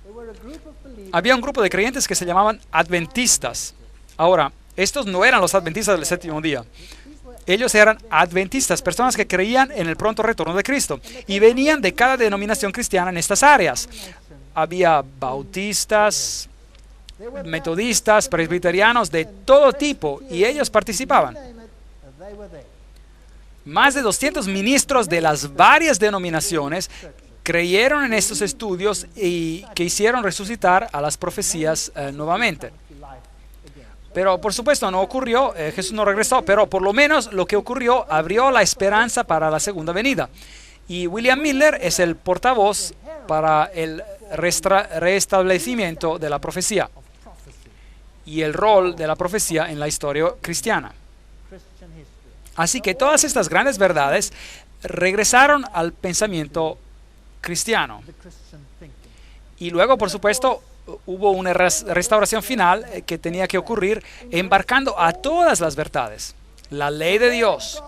había un grupo de creyentes que se llamaban adventistas. Ahora, estos no eran los adventistas del séptimo día. Ellos eran adventistas, personas que creían en el pronto retorno de Cristo y venían de cada denominación cristiana en estas áreas. Había bautistas, metodistas, presbiterianos, de todo tipo, y ellos participaban. Más de 200 ministros de las varias denominaciones creyeron en estos estudios y que hicieron resucitar a las profecías nuevamente. Pero por supuesto no ocurrió, Jesús no regresó, pero por lo menos lo que ocurrió abrió la esperanza para la segunda venida. Y William Miller es el portavoz para el restablecimiento de la profecía y el rol de la profecía en la historia cristiana. Así que todas estas grandes verdades regresaron al pensamiento cristiano. Y luego, por supuesto, hubo una restauración final que tenía que ocurrir embarcando a todas las verdades. La ley de Dios,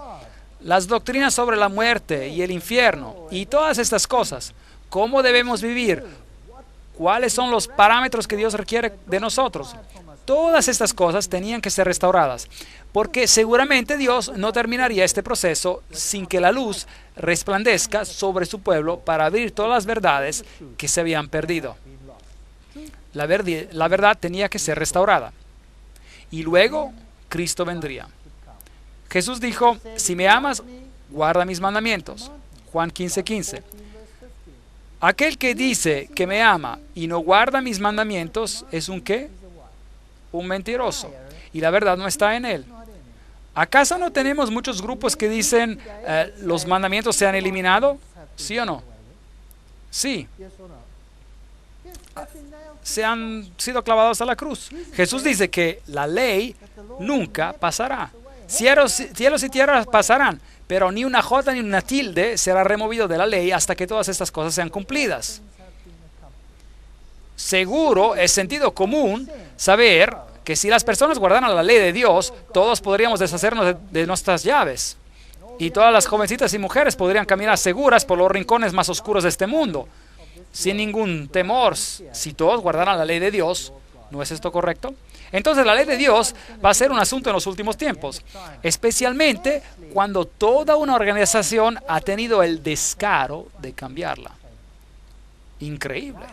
las doctrinas sobre la muerte y el infierno y todas estas cosas. ¿Cómo debemos vivir? ¿Cuáles son los parámetros que Dios requiere de nosotros? Todas estas cosas tenían que ser restauradas, porque seguramente Dios no terminaría este proceso sin que la luz resplandezca sobre su pueblo para abrir todas las verdades que se habían perdido. La verdad tenía que ser restaurada. Y luego Cristo vendría. Jesús dijo, si me amas, guarda mis mandamientos. Juan 15:15. Aquel que dice que me ama y no guarda mis mandamientos, ¿es un qué? Un mentiroso. Y la verdad no está en él. ¿Acaso no tenemos muchos grupos que dicen los mandamientos se han eliminado? ¿Sí o no? Sí. Se han sido clavados a la cruz. Jesús dice que la ley nunca pasará. Cielos y tierras pasarán, pero ni una jota ni una tilde será removido de la ley hasta que todas estas cosas sean cumplidas. Seguro es sentido común saber que si las personas guardaran la ley de Dios, todos podríamos deshacernos de nuestras llaves. Y todas las jovencitas y mujeres podrían caminar seguras por los rincones más oscuros de este mundo, sin ningún temor. Si todos guardaran la ley de Dios, ¿no es esto correcto? Entonces la ley de Dios va a ser un asunto en los últimos tiempos, especialmente cuando toda una organización ha tenido el descaro de cambiarla. Increíble.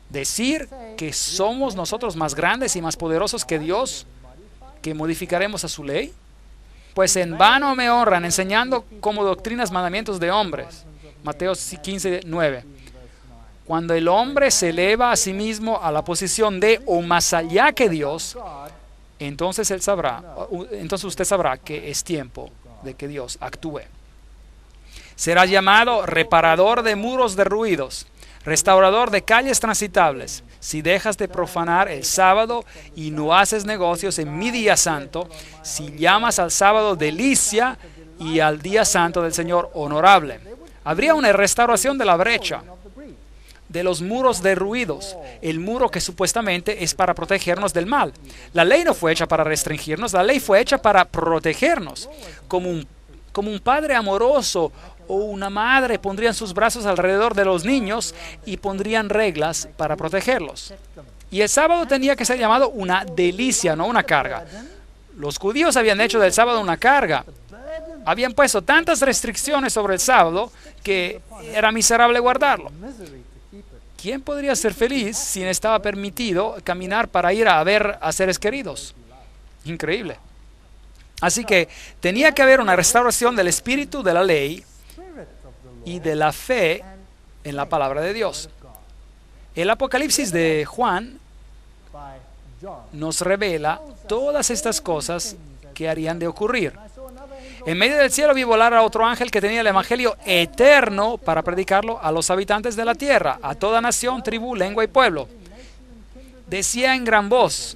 Decir que somos nosotros más grandes y más poderosos que Dios, que modificaremos a su ley. Pues en vano me honran enseñando como doctrinas mandamientos de hombres. Mateo 15:9. Cuando el hombre se eleva a sí mismo a la posición de o más allá que Dios, entonces usted sabrá que es tiempo de que Dios actúe. Será llamado reparador de muros derruidos, restaurador de calles transitables. Si dejas de profanar el sábado y no haces negocios en mi día santo, si llamas al sábado delicia y al día santo del Señor honorable. Habría una restauración de la brecha, de los muros derruidos, el muro que supuestamente es para protegernos del mal. La ley no fue hecha para restringirnos, la ley fue hecha para protegernos. Como un padre amoroso o una madre pondrían sus brazos alrededor de los niños y pondrían reglas para protegerlos. Y el sábado tenía que ser llamado una delicia, no una carga. Los judíos habían hecho del sábado una carga. Habían puesto tantas restricciones sobre el sábado que era miserable guardarlo. ¿Quién podría ser feliz si no estaba permitido caminar para ir a ver a seres queridos? Increíble. Así que tenía que haber una restauración del espíritu de la ley y de la fe en la palabra de Dios. El Apocalipsis de Juan nos revela todas estas cosas que harían de ocurrir. En medio del cielo vi volar a otro ángel que tenía el evangelio eterno para predicarlo a los habitantes de la tierra, a toda nación, tribu, lengua y pueblo. Decía en gran voz: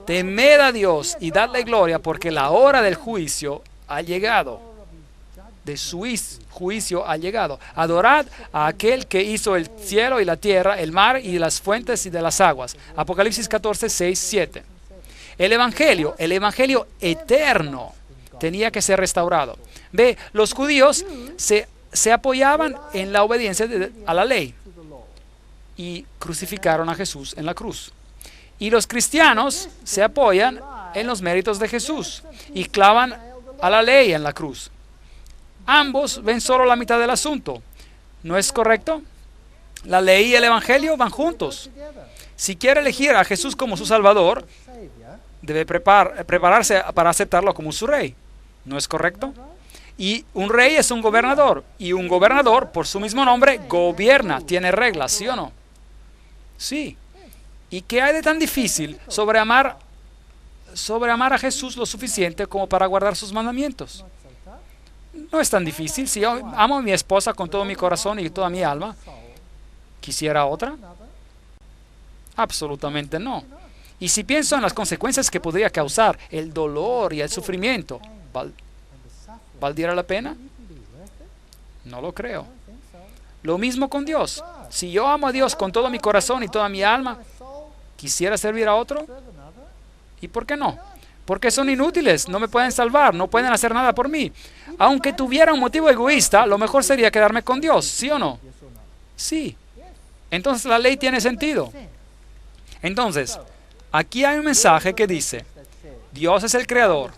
temed a Dios y dadle gloria, porque la hora del juicio ha llegado. De su juicio ha llegado. Adorad a aquel que hizo el cielo y la tierra, el mar y las fuentes y de las aguas. Apocalipsis 14, 6, 7. el evangelio eterno, tenía que ser restaurado. Ve, los judíos se apoyaban en la obediencia a la ley y crucificaron a Jesús en la cruz. Y los cristianos se apoyan en los méritos de Jesús y clavan a la ley en la cruz. Ambos ven solo la mitad del asunto. ¿No es correcto? La ley y el evangelio van juntos. Si quiere elegir a Jesús como su Salvador, debe prepararse para aceptarlo como su rey. ¿No es correcto? Y un rey es un gobernador. Y un gobernador, por su mismo nombre, gobierna, tiene reglas, ¿sí o no? Sí. ¿Y qué hay de tan difícil sobre amar a Jesús lo suficiente como para guardar sus mandamientos? No es tan difícil. Si yo amo a mi esposa con todo mi corazón y toda mi alma, ¿quisiera otra? Absolutamente no. Y si pienso en las consecuencias que podría causar, el dolor y el sufrimiento, ¿valdría la pena? No lo creo. Lo mismo con Dios. Si yo amo a Dios con todo mi corazón y toda mi alma, ¿quisiera servir a otro? ¿Y por qué no? Porque son inútiles, no me pueden salvar, no pueden hacer nada por mí. Aunque tuviera un motivo egoísta, lo mejor sería quedarme con Dios, ¿sí o no? Sí. Entonces la ley tiene sentido. Entonces, aquí hay un mensaje que dice, Dios es el creador.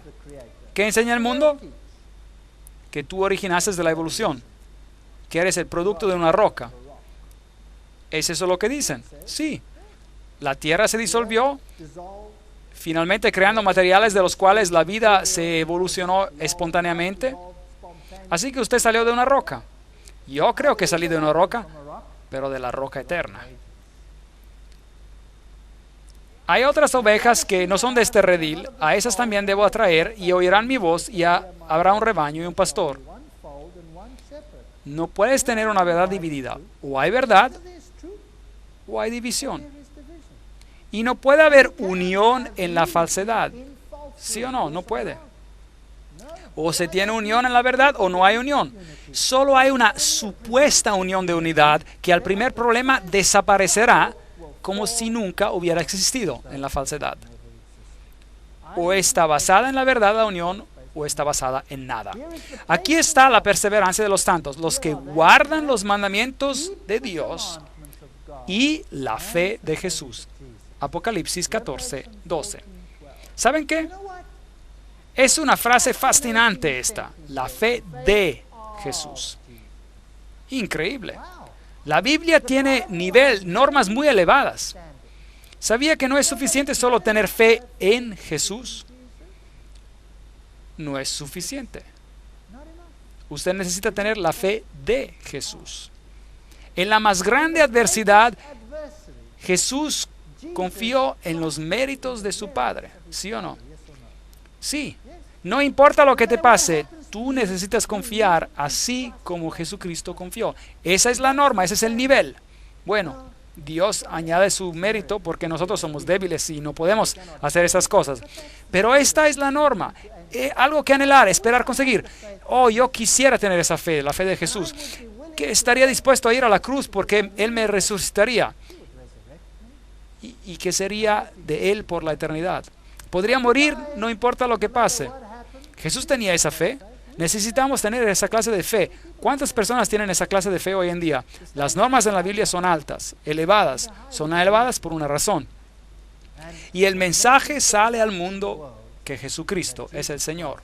¿Qué enseña el mundo? Que tú originaste de la evolución, que eres el producto de una roca. ¿Es eso lo que dicen? Sí. La tierra se disolvió, finalmente creando materiales de los cuales la vida se evolucionó espontáneamente. Así que usted salió de una roca. Yo creo que salí de una roca, pero de la roca eterna. Hay otras ovejas que no son de este redil, a esas también debo atraer, y oirán mi voz, y habrá un rebaño y un pastor. No puedes tener una verdad dividida. O hay verdad, o hay división. Y no puede haber unión en la falsedad. ¿Sí o no? No puede. O se tiene unión en la verdad o no hay unión. Solo hay una supuesta unión de unidad que al primer problema desaparecerá como si nunca hubiera existido en la falsedad. O está basada en la verdad la unión o está basada en nada. Aquí está la perseverancia de los santos, los que guardan los mandamientos de Dios y la fe de Jesús. Apocalipsis 14, 12. ¿Saben qué? Es una frase fascinante esta, la fe de Jesús. Increíble. La Biblia tiene normas muy elevadas. ¿Sabía que no es suficiente solo tener fe en Jesús? No es suficiente. Usted necesita tener la fe de Jesús. En la más grande adversidad, Jesús confió en los méritos de su Padre. ¿Sí o no? Sí. No importa lo que te pase, tú necesitas confiar así como Jesucristo confió. Esa es la norma, ese es el nivel. Bueno, Dios añade su mérito porque nosotros somos débiles y no podemos hacer esas cosas. Pero esta es la norma. Algo que anhelar, esperar conseguir. Oh, yo quisiera tener esa fe, la fe de Jesús. Que estaría dispuesto a ir a la cruz porque Él me resucitaría. Y que sería de Él por la eternidad. Podría morir, no importa lo que pase. Jesús tenía esa fe. Necesitamos tener esa clase de fe. ¿Cuántas personas tienen esa clase de fe hoy en día? Las normas en la Biblia son altas, elevadas. Son elevadas por una razón. Y el mensaje sale al mundo que Jesucristo es el Señor.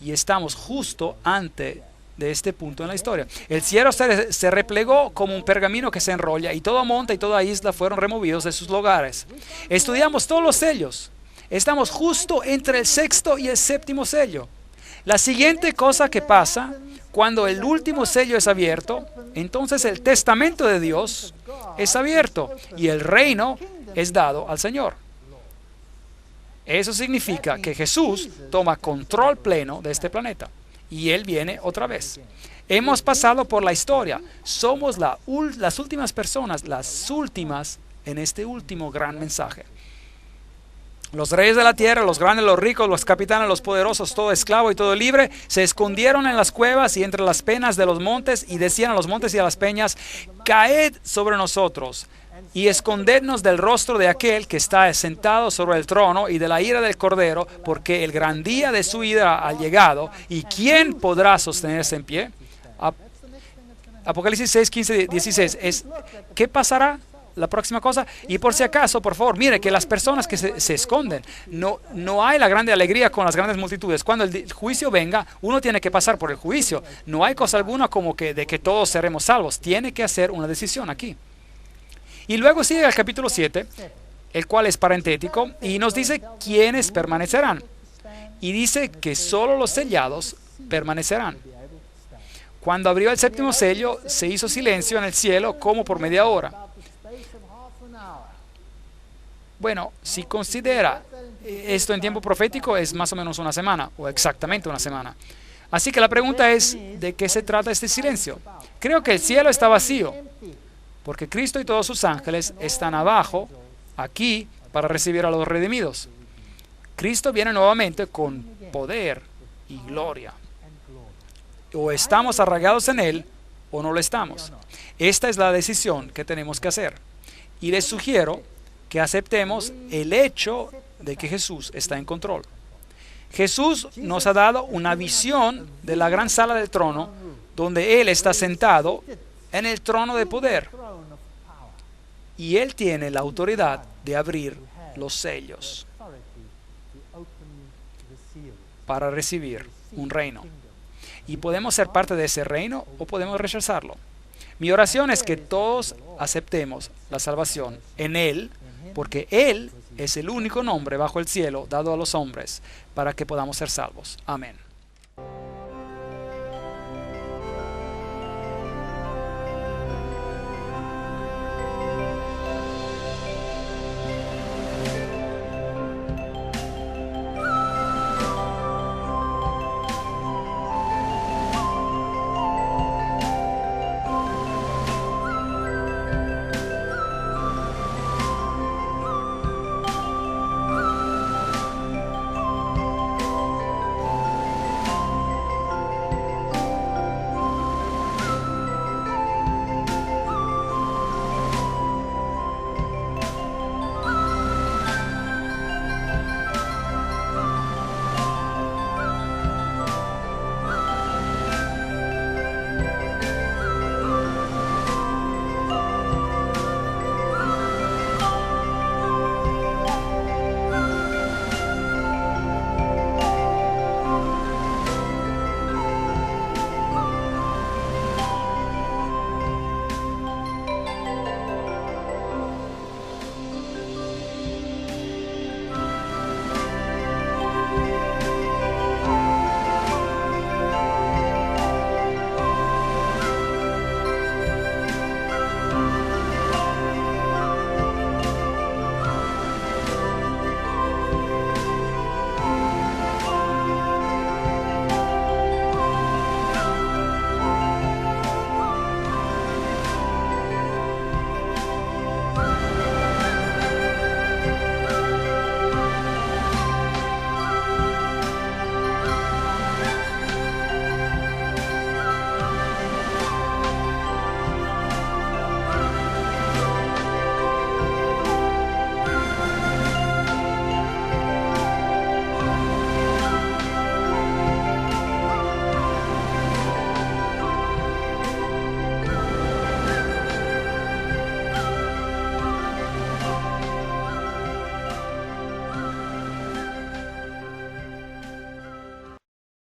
Y estamos justo ante de este punto en la historia. El cielo se replegó como un pergamino que se enrolla y todo monte y toda isla fueron removidos de sus lugares. Estudiamos todos los sellos. Estamos justo entre el sexto y el séptimo sello. La siguiente cosa que pasa, cuando el último sello es abierto, entonces el testamento de Dios es abierto y el reino es dado al Señor. Eso significa que Jesús toma control pleno de este planeta y Él viene otra vez. Hemos pasado por la historia. Somos las últimas personas, las últimas en este último gran mensaje. Los reyes de la tierra, los grandes, los ricos, los capitanes, los poderosos, todo esclavo y todo libre, se escondieron en las cuevas y entre las peñas de los montes y decían a los montes y a las peñas: caed sobre nosotros, y escondernos del rostro de aquel que está sentado sobre el trono y de la ira del Cordero, porque el gran día de su ira ha llegado, y ¿quién podrá sostenerse en pie? Apocalipsis 6, 15, 16 ¿qué pasará? La próxima cosa. Y por si acaso, por favor, mire que las personas que se esconden, no hay la grande alegría con las grandes multitudes. Cuando el juicio venga, uno tiene que pasar por el juicio. No hay cosa alguna como que de que todos seremos salvos. Tiene que hacer una decisión aquí. Y luego sigue el capítulo 7, el cual es parentético, y nos dice quiénes permanecerán. Y dice que solo los sellados permanecerán. Cuando abrió el séptimo sello, se hizo silencio en el cielo como por media hora. Bueno, si considera esto en tiempo profético, es más o menos una semana, o exactamente una semana. Así que la pregunta es, ¿de qué se trata este silencio? Creo que el cielo está vacío, porque Cristo y todos sus ángeles están abajo, aquí, para recibir a los redimidos. Cristo viene nuevamente con poder y gloria. O estamos arraigados en Él, o no lo estamos. Esta es la decisión que tenemos que hacer. Y les sugiero que aceptemos el hecho de que Jesús está en control. Jesús nos ha dado una visión de la gran sala del trono, donde Él está sentado en el trono de poder. Y Él tiene la autoridad de abrir los sellos para recibir un reino. Y podemos ser parte de ese reino o podemos rechazarlo. Mi oración es que todos aceptemos la salvación en Él, porque Él es el único nombre bajo el cielo dado a los hombres para que podamos ser salvos. Amén.